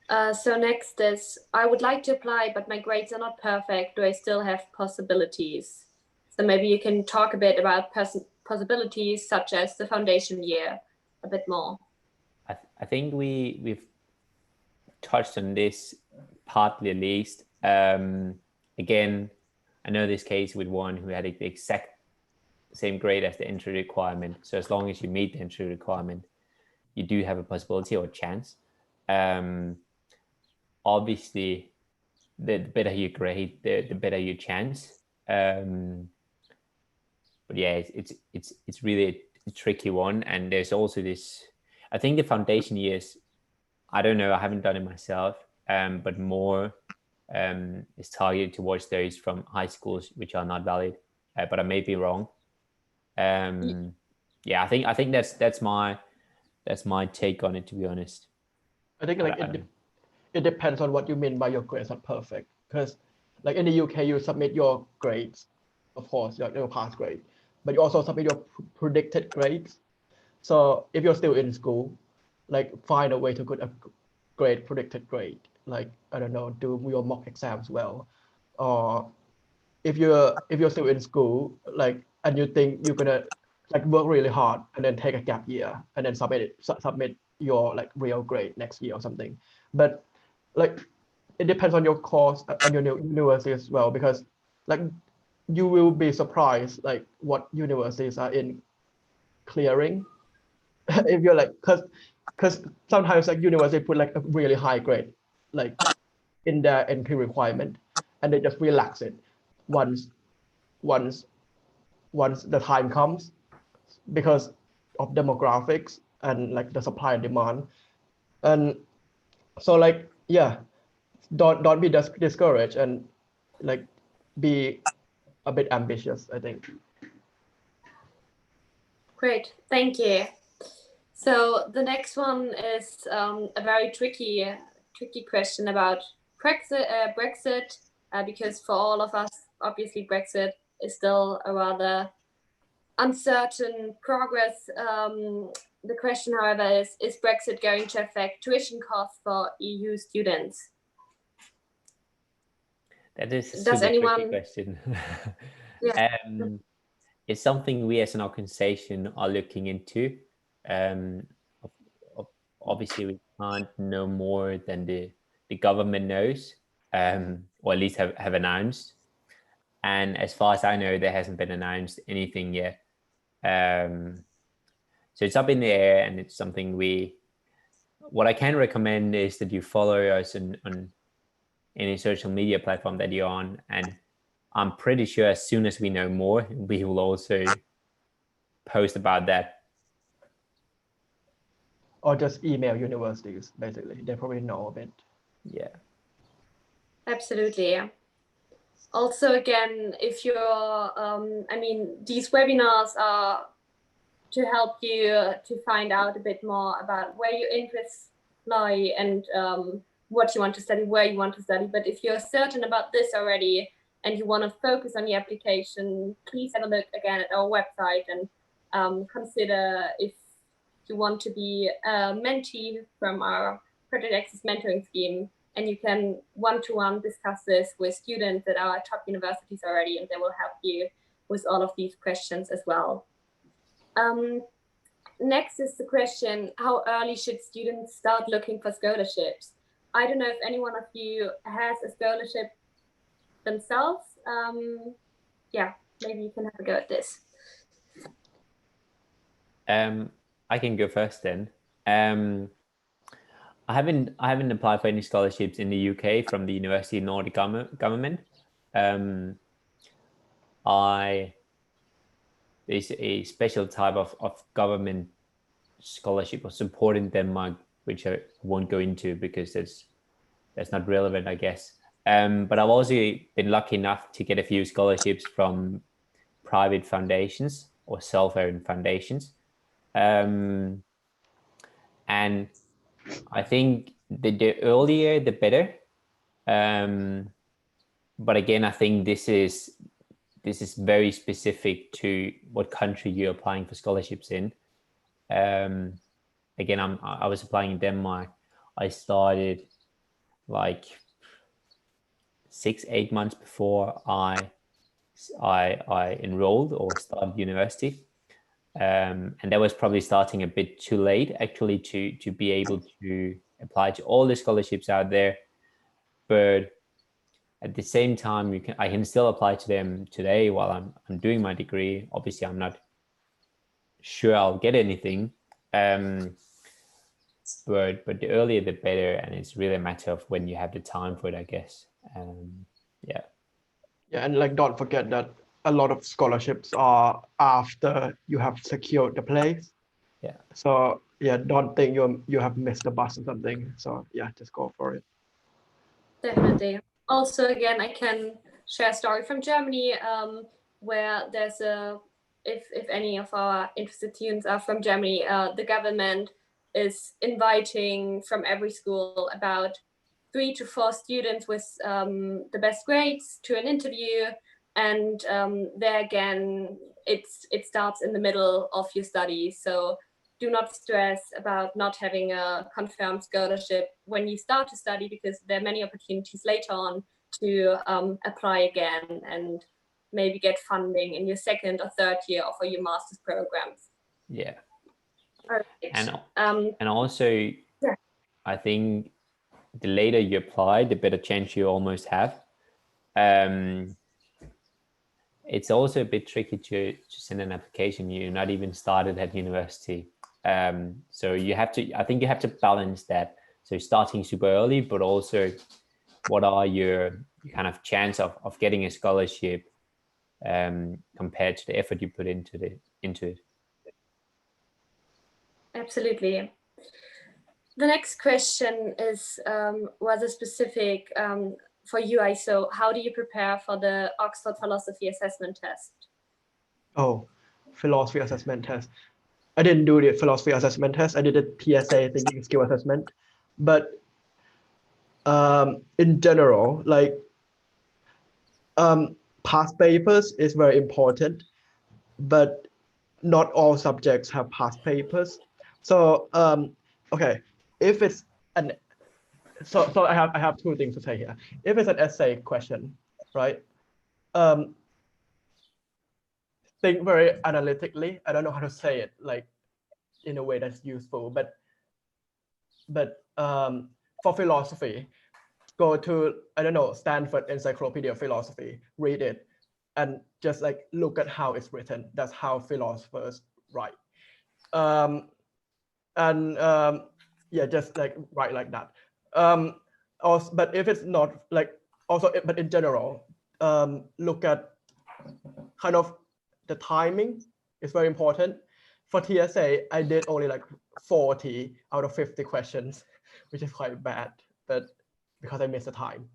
So next is, I would like to apply, but my grades are not perfect. Do I still have possibilities? So maybe you can talk a bit about possibilities such as the foundation year a bit more. I think we've touched on this partly at least. Again, I know this case with one who had the exact same grade as the entry requirement. So as long as you meet the entry requirement, you do have a possibility or chance. Obviously, the better your grade, the better your chance. But yeah, it's really a tricky one. And there's also this, I think the foundation years, I don't know, I haven't done it myself, but more is targeted towards those from high schools, which are not valid, but I may be wrong. Yeah, I think that's my take on it, to be honest. I think like it depends on what you mean by your grades are perfect, because like in the UK you submit your grades, of course, your past grade, but you also submit your predicted grades. So if you're still in school, like find a way to get a grade, predicted grade, like I don't know, do your mock exams well, or if you're still in school, like, and you think you're gonna like work really hard and then take a gap year and then submit your like real grade next year or something. But like it depends on your course and your university as well, because like you will be surprised like what universities are in clearing. If you're like, because sometimes like university put like a really high grade like in their entry requirement and they just relax it once the time comes, because of demographics and like the supply and demand. And so like, yeah, don't be discouraged, and like be a bit ambitious, I think. Great, thank you. So the next one is a very tricky question about Brexit, because for all of us, obviously Brexit is still a rather uncertain progress. The question, however, is Brexit going to affect tuition costs for EU students? That is a Does super tricky anyone- question. Yeah. It's something we as an organization are looking into. Obviously, we can't know more than the government knows, or at least have announced. And as far as I know, there hasn't been announced anything yet. So it's up in the air, and it's something what I can recommend is that you follow us on any social media platform that you're on. And I'm pretty sure as soon as we know more, we will also post about that. Or just email universities, basically. They probably know a bit. Yeah. Absolutely. Also, again, if you're, I mean, these webinars are to help you to find out a bit more about where your interests lie and what you want to study, where you want to study. But if you're certain about this already and you want to focus on your application, please have a look again at our website and consider if you want to be a mentee from our Project Access mentoring scheme. And you can one-to-one discuss this with students at our top universities already, and they will help you with all of these questions as well. Next is the question, how early should students start looking for scholarships? I don't know if any one of you has a scholarship themselves. Yeah, maybe you can have a go at this. I can go first then. I haven't applied for any scholarships in the UK from the University of Nordic government. There's a special type of government scholarship or support in Denmark, which I won't go into because that's not relevant, I guess. But I've also been lucky enough to get a few scholarships from private foundations or self-owned foundations. And I think the earlier, the better. But again, I think this is very specific to what country you're applying for scholarships in. Again, I was applying in Denmark. I started like 6-8 months before I enrolled or started university. And that was probably starting a bit too late actually to be able to apply to all the scholarships out there. But at the same time, I can still apply to them today while I'm doing my degree. Obviously, I'm not sure I'll get anything. But the earlier the better, and it's really a matter of when you have the time for it, I guess. Yeah, and like don't forget that a lot of scholarships are after you have secured the place. Yeah. So yeah, don't think you have missed the bus or something. So yeah, just go for it. Definitely. Also, again, I can share a story from Germany, where there's if any of our interested students are from Germany, the government is inviting from every school about 3 to 4 students with the best grades to an interview. And there again, it starts in the middle of your studies. So do not stress about not having a confirmed scholarship when you start to study, because there are many opportunities later on to apply again and maybe get funding in your second or third year or for your master's programs. Yeah. Perfect. And also, yeah. I think the later you apply, the better chance you almost have. It's also a bit tricky to send an application. You're not even started at university. So I think you have to balance that. So starting super early, but also what are your kind of chance of getting a scholarship compared to the effort you put into it. Absolutely. The next question is rather specific for you, ISO. How do you prepare for the Oxford Philosophy Assessment Test? Oh, philosophy assessment test. I didn't do the philosophy assessment test. I did a PSA thinking skill assessment, but in general, like past papers is very important, but not all subjects have past papers. So okay, if it's an so I have two things to say here. If it's an essay question, right? Think very analytically. I don't know how to say it like in a way that's useful, but for philosophy, go to, I don't know, Stanford Encyclopedia of Philosophy, read it, and just like look at how it's written. That's how philosophers write. Yeah, just like write like that. Also, but if it's not like also, but in general, look at kind of the timing is very important. For TSA, I did only like 40 out of 50 questions, which is quite bad, but because I missed the time,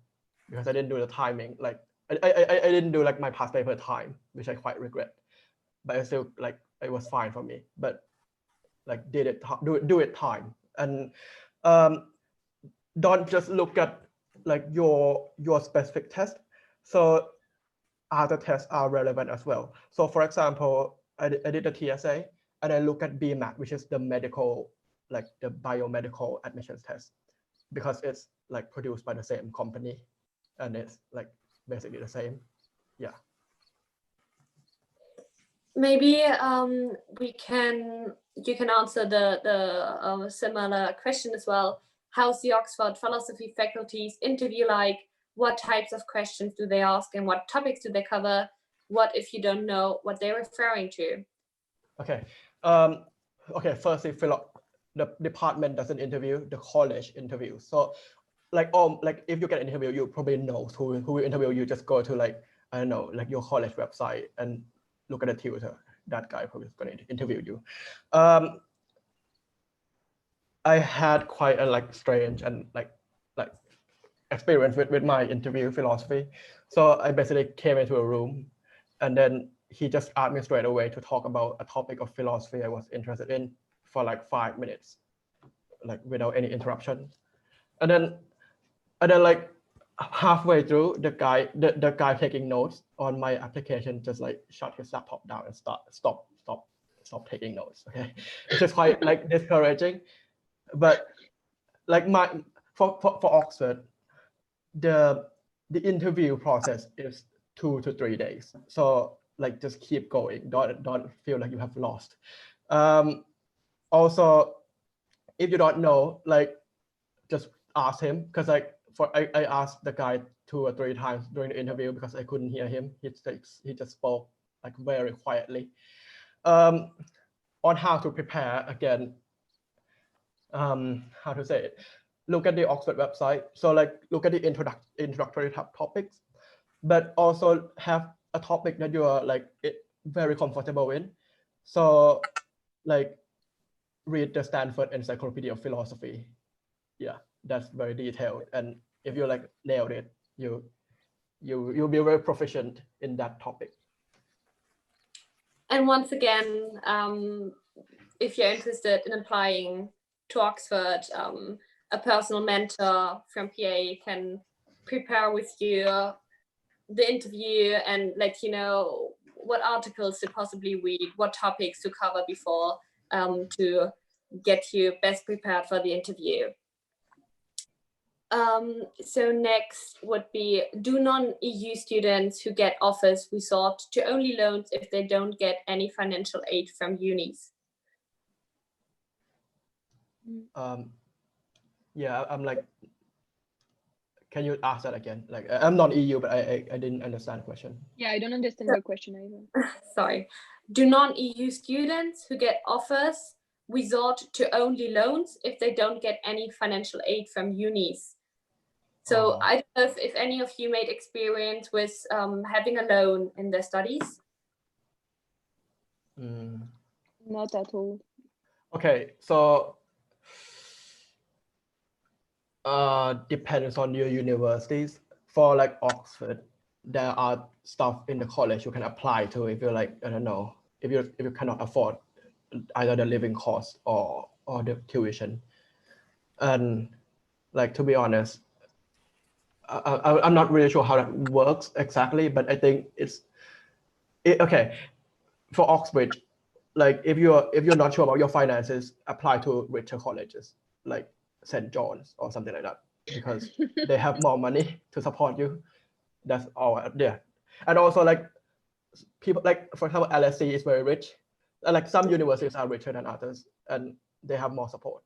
because I didn't do the timing, like I didn't do like my past paper time, which I quite regret, but I still like, it was fine for me, but like do it time. And don't just look at like your specific test. So other tests are relevant as well. So for example, I did the TSA and I look at BMAT, which is the medical, like the biomedical admissions test, because it's like produced by the same company and it's like basically the same. Yeah. Maybe you can answer the similar question as well. How's the Oxford philosophy faculty's interview like? What types of questions do they ask and what topics do they cover? What if you don't know what they're referring to? Okay. Okay. Firstly, the department doesn't interview, the college interviews. So like if you get an interview, you probably know who will interview you. Just go to like, I don't know, like your college website and look at the tutor. That guy probably is going to interview you. I had quite a like strange and like experience with my interview philosophy. So I basically came into a room and then he just asked me straight away to talk about a topic of philosophy I was interested in for like 5 minutes, like without any interruption. And then like halfway through, the guy taking notes on my application just like shut his laptop down and stop taking notes. Okay, it's just quite like discouraging. But like for Oxford, the interview process is 2 to 3 days. So like just keep going. Don't feel like you have lost. Also, if you don't know, like just ask him, because like I asked the guy 2 or 3 times during the interview because I couldn't hear him. He just spoke like very quietly. On how to prepare, again, how to say it, look at the Oxford website. So like look at the introductory topics, but also have a topic that you are like very comfortable in. So like read the Stanford Encyclopedia of Philosophy. Yeah, that's very detailed. And if you like nailed it, you'll be very proficient in that topic. And once again, if you're interested in applying to Oxford, a personal mentor from PA can prepare with you the interview and let you know what articles to possibly read, what topics to cover before, to get you best prepared for the interview. So next would be, do non-EU students who get offers resort to only loans if they don't get any financial aid from unis? Yeah, I'm like, can you ask that again? Like I'm not EU, but I didn't understand the question. Yeah, I don't understand your question either. Sorry. Do non-EU students who get offers resort to only loans if they don't get any financial aid from unis? So I don't know if any of you made experience with having a loan in their studies. Not at all. Okay, so Depends on your universities. For like Oxford, there are stuff in the college you can apply to if you're like, I don't know, if you cannot afford either the living cost or the tuition. And like, to be honest, I'm not really sure how that works exactly, but I think okay. For Oxford, like if you're not sure about your finances, apply to richer colleges like St. John's or something like that, because they have more money to support you. That's all. Yeah. And also like people like, for example, LSE is very rich. And like some universities are richer than others and they have more support.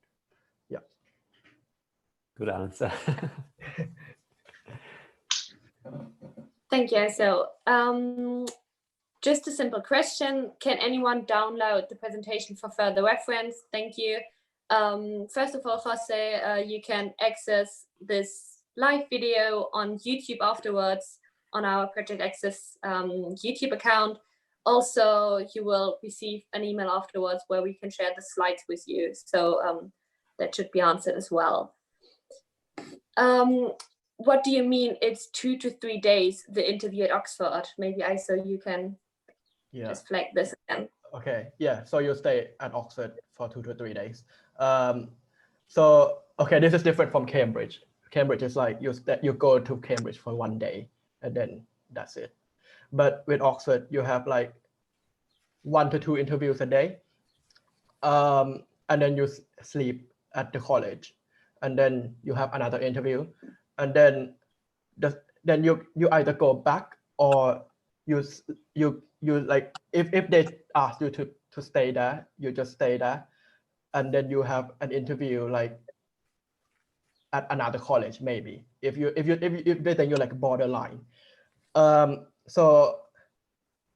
Yeah. Good answer. Thank you. So just a simple question. Can anyone download the presentation for further reference? Thank you. First of all, Jose, you can access this live video on YouTube afterwards on our Project Access YouTube account. Also, you will receive an email afterwards where we can share the slides with you. So that should be answered as well. What do you mean it's 2 to 3 days, the interview at Oxford? Maybe ISO, you can just flag this again. Okay, yeah, so you stay at Oxford for 2 to 3 days. So, okay, this is different from Cambridge. Cambridge is like you go to Cambridge for 1 day and then that's it. But with Oxford, you have like 1 to 2 interviews a day. And then you sleep at the college and then you have another interview. And then you either go back or you like, if they ask you to stay there, you just stay there. And then you have an interview like at another college, maybe if they think you're like borderline. So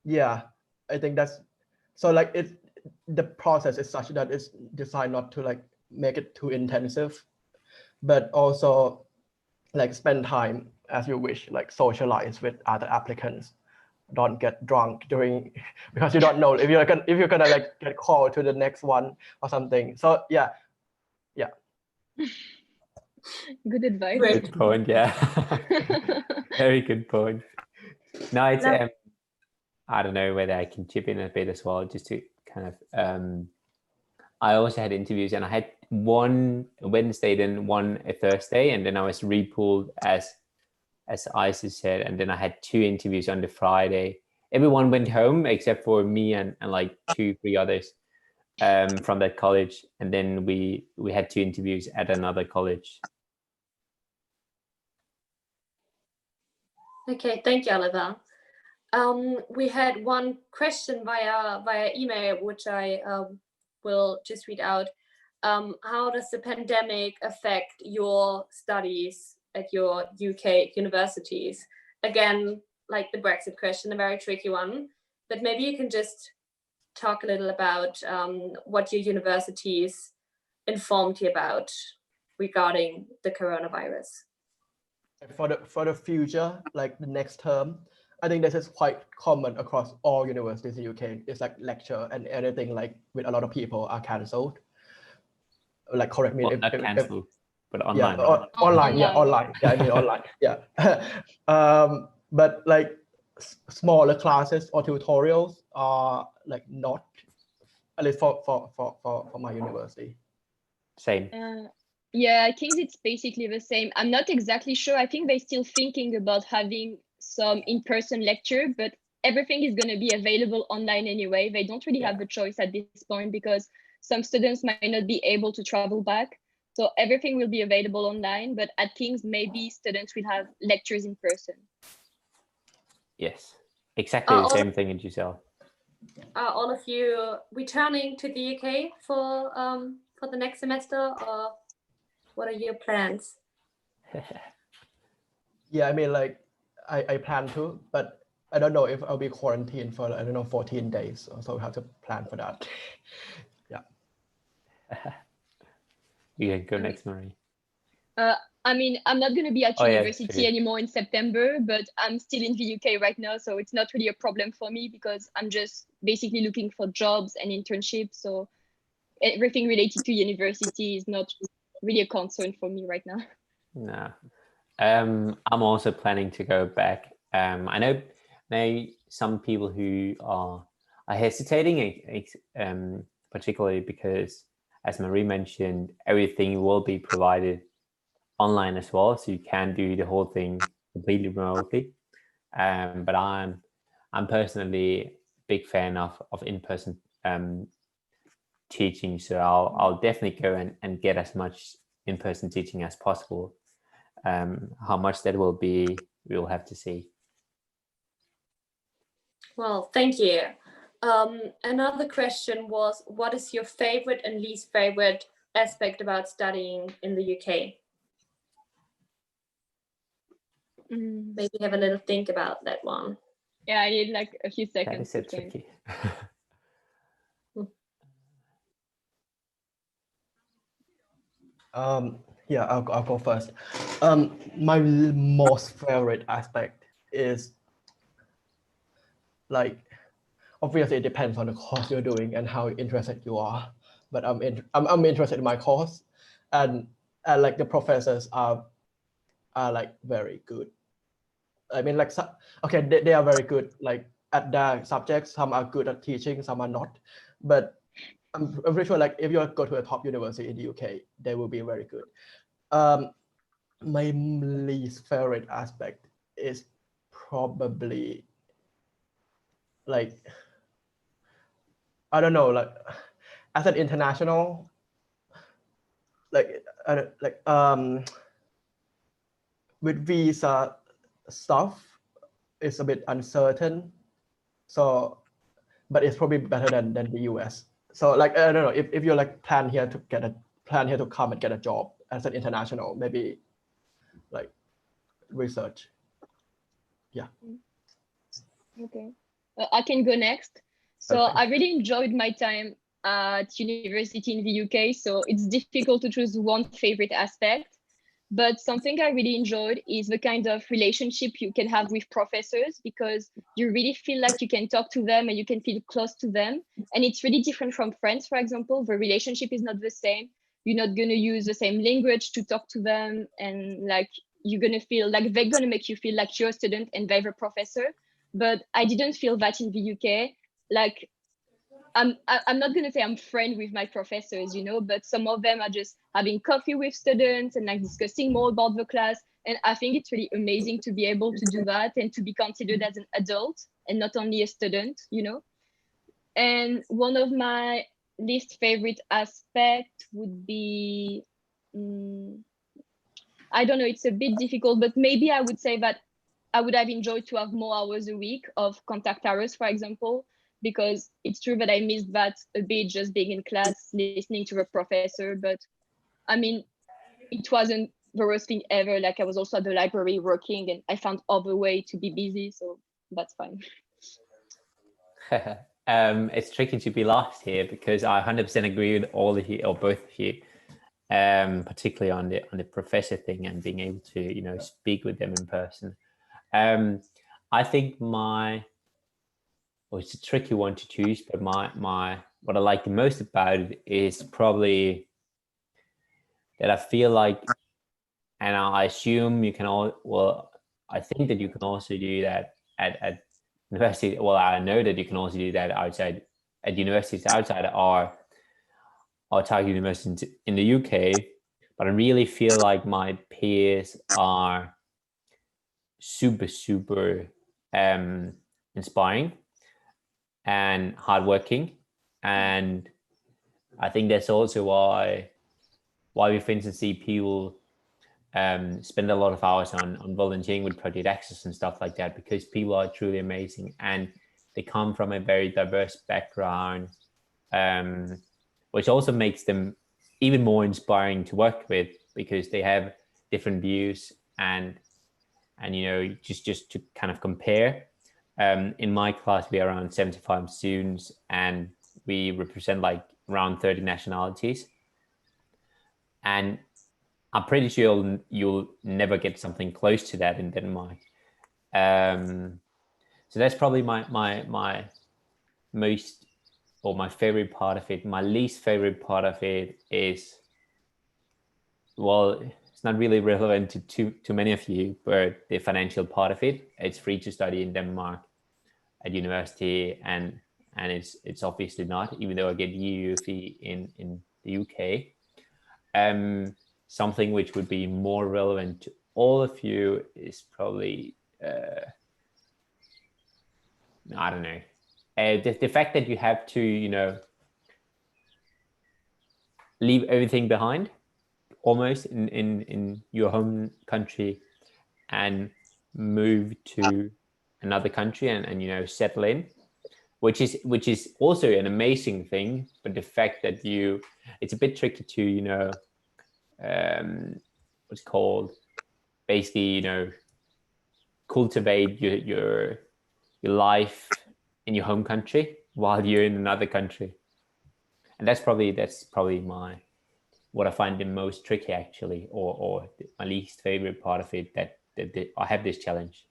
yeah, I think that's, so like the process is such that it's designed not to like make it too intensive, but also like spend time as you wish, like socialize with other applicants. Don't get drunk during, because you don't know if you're gonna like get called to the next one or something. So yeah. Good advice. Good point. Yeah. Very good point. No, it's I don't know whether I can chip in a bit as well, just to kind of I also had interviews, and I had one Wednesday, then one a Thursday, and then I was repooled as Isis said, and then I had 2 interviews on the Friday. Everyone went home except for me and like 2-3 others from that college, and then we had 2 interviews at another college. Okay, thank you, Oliver. We had one question via email, which I will just read out. How does the pandemic affect your studies at your UK universities? Again, like the Brexit question, a very tricky one, but maybe you can just talk a little about what your universities informed you about regarding the coronavirus. For the future, like the next term, I think this is quite common across all universities in the UK. It's like lecture and anything like with a lot of people are cancelled. Like, correct me Well, not cancelled, but online. Yeah, online. Yeah, online. Yeah, I mean online. Yeah. But like smaller classes or tutorials are like not, at least for my university. Same. Yeah, I think it's basically the same. I'm not exactly sure. I think they're still thinking about having some in-person lecture, but everything is going to be available online anyway. They don't really have the choice at this point because some students might not be able to travel back. So everything will be available online, but at King's, maybe students will have lectures in person. Yes, exactly the same thing in Giselle. Are all of you returning to the UK for the next semester, or what are your plans? Yeah, I mean, like I plan to, but I don't know if I'll be quarantined for, I don't know, 14 days. So we have to plan for that. Yeah. You can go next, Marie. I mean, I'm not going to be at university yeah. anymore in September, but I'm still in the UK right now. So it's not really a problem for me because I'm just basically looking for jobs and internships. So everything related to university is not really a concern for me right now. No. I'm also planning to go back. I know some people who are hesitating, particularly because, as Marie mentioned, everything will be provided online as well, so you can do the whole thing completely remotely. But I'm personally a big fan of in-person teaching, so I'll definitely go and get as much in-person teaching as possible. How much that will be, we'll have to see. Well, thank you. Another question was, what is your favorite and least favorite aspect about studying in the UK? Maybe have a little think about that one. Yeah, I need like a few That seconds is so to think. tricky. Yeah, I'll go first. My most favorite aspect is, like, obviously it depends on the course you're doing and how interested you are. But I'm interested in my course, and like the professors are like very good. I mean, like, okay, they are very good like at their subjects. Some are good at teaching, some are not. But I'm pretty sure, like, if you go to a top university in the UK, they will be very good. My least favorite aspect is probably, like, I don't know, like, as an international, like, with visa stuff, it's a bit uncertain. So, but it's probably better than the US. So, like, I don't know, if you're like plan here to come and get a job as an international, maybe like research. Yeah. Okay, I can go next. So Okay. I really enjoyed my time at university in the UK. So it's difficult to choose one favorite aspect, but something I really enjoyed is the kind of relationship you can have with professors, because you really feel like you can talk to them and you can feel close to them. And it's really different from friends, for example. The relationship is not the same. You're not going to use the same language to talk to them. And like, you're going to feel like they're going to make you feel like you're a student and they're a professor. But I didn't feel that in the UK. Like, I'm not going to say I'm friend with my professors, you know, but some of them are just having coffee with students and like discussing more about the class. And I think it's really amazing to be able to do that and to be considered as an adult and not only a student, you know. And one of my least favorite aspect would be, I don't know, it's a bit difficult, but maybe I would say that I would have enjoyed to have more hours a week of contact hours, for example, because it's true that I missed that a bit, just being in class, listening to the professor. But I mean, it wasn't the worst thing ever. Like, I was also at the library working and I found other way to be busy. So that's fine. It's tricky to be last here because I 100% agree with all of you, or both of you, particularly on the professor thing and being able to, you know, speak with them in person. I think it's a tricky one to choose, but what I like the most about it is probably that I feel like, and I assume you can I think that you can also do that at university. Well, I know that you can also do that at universities outside our target university in the UK, but I really feel like my peers are super inspiring and hardworking, and I think that's also why we, for instance, see people spend a lot of hours on volunteering with Project Access and stuff like that, because people are truly amazing and they come from a very diverse background, which also makes them even more inspiring to work with, because they have different views and you know, just to kind of compare. In my class, we are around 75 students and we represent like around 30 nationalities. And I'm pretty sure you'll never get something close to that in Denmark. So that's probably my most, or my favorite part of it. My least favorite part of it is, well, it's not really relevant to many of you, but the financial part of it, it's free to study in Denmark at university, and it's obviously not, even though I get EU fee in the UK. Something which would be more relevant to all of you is probably I don't know, the fact that you have to, you know, leave everything behind almost in your home country and move to another country and you know, settle in, which is also an amazing thing. But the fact that it's a bit tricky to, you know, what's called, basically, you know, cultivate your life in your home country while you're in another country. And that's probably what I find the most tricky, actually, or my least favorite part of it, that I have this challenge.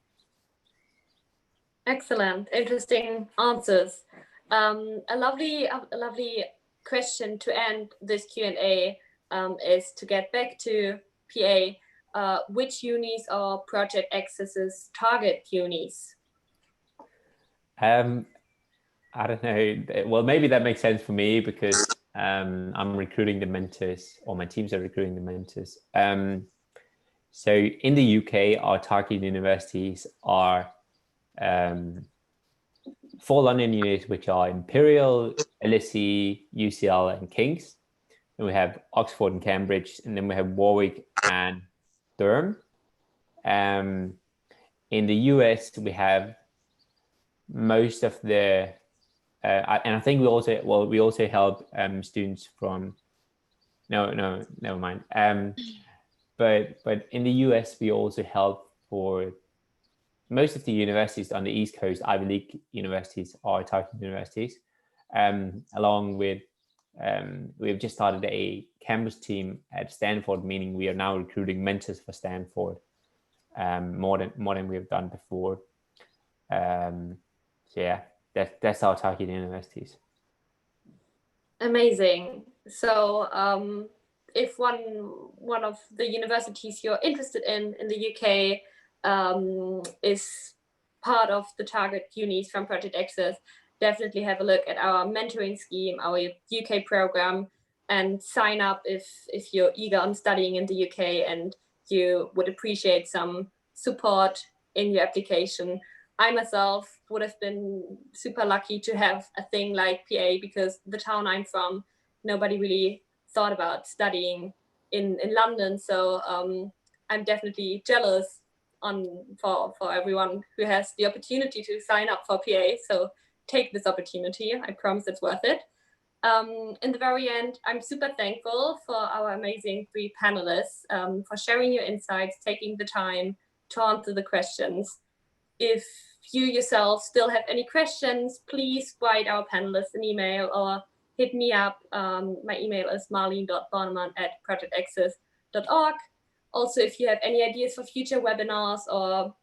Excellent, interesting answers. A lovely question to end this Q&A is to get back to PA. Which unis are Project Access's target unis? I don't know. Well, maybe that makes sense for me because I'm recruiting the mentors, or my teams are recruiting the mentors. So in the UK, our target universities are 4 London unis, which are Imperial, LSE, UCL, and King's. And we have Oxford and Cambridge, and then we have Warwick and Durham. In the US, we have most of the and I think we also help students from never mind. But in the US, we also help for most of the universities on the East Coast. Ivy League universities are target universities. Along with we've just started a campus team at Stanford, meaning we are now recruiting mentors for Stanford more than we've done before. So yeah, that's our target universities. Amazing. So if one of the universities you're interested in the UK is part of the target unis from Project Access, definitely have a look at our mentoring scheme, our UK program, and sign up if you're eager on studying in the UK and you would appreciate some support in your application. I myself would have been super lucky to have a thing like PA, because the town I'm from, nobody really thought about studying in London. So I'm definitely jealous for everyone who has the opportunity to sign up for PA. So take this opportunity. I promise it's worth it. In the very end, I'm super thankful for our amazing 3 panelists for sharing your insights, taking the time to answer the questions. If you yourself still have any questions, please write our panelists an email or hit me up. My email is marlene.bornemann@projectaccess.org. Also, if you have any ideas for future webinars or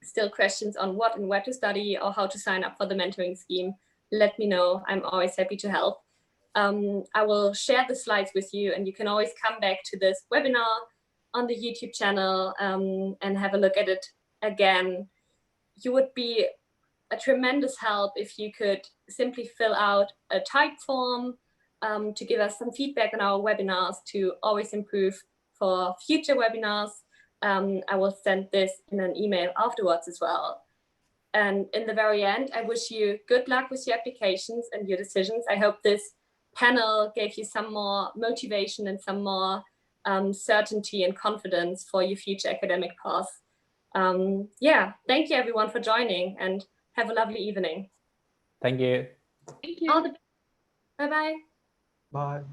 still questions on what and where to study or how to sign up for the mentoring scheme, let me know. I'm always happy to help. I will share the slides with you, and you can always come back to this webinar on the YouTube channel and have a look at it again. You would be a tremendous help if you could simply fill out a type form to give us some feedback on our webinars to always improve for future webinars. I will send this in an email afterwards as well. And in the very end, I wish you good luck with your applications and your decisions. I hope this panel gave you some more motivation and some more certainty and confidence for your future academic path. Yeah, thank you everyone for joining, and have a lovely evening. Thank you. Thank you. Bye-bye. Bye.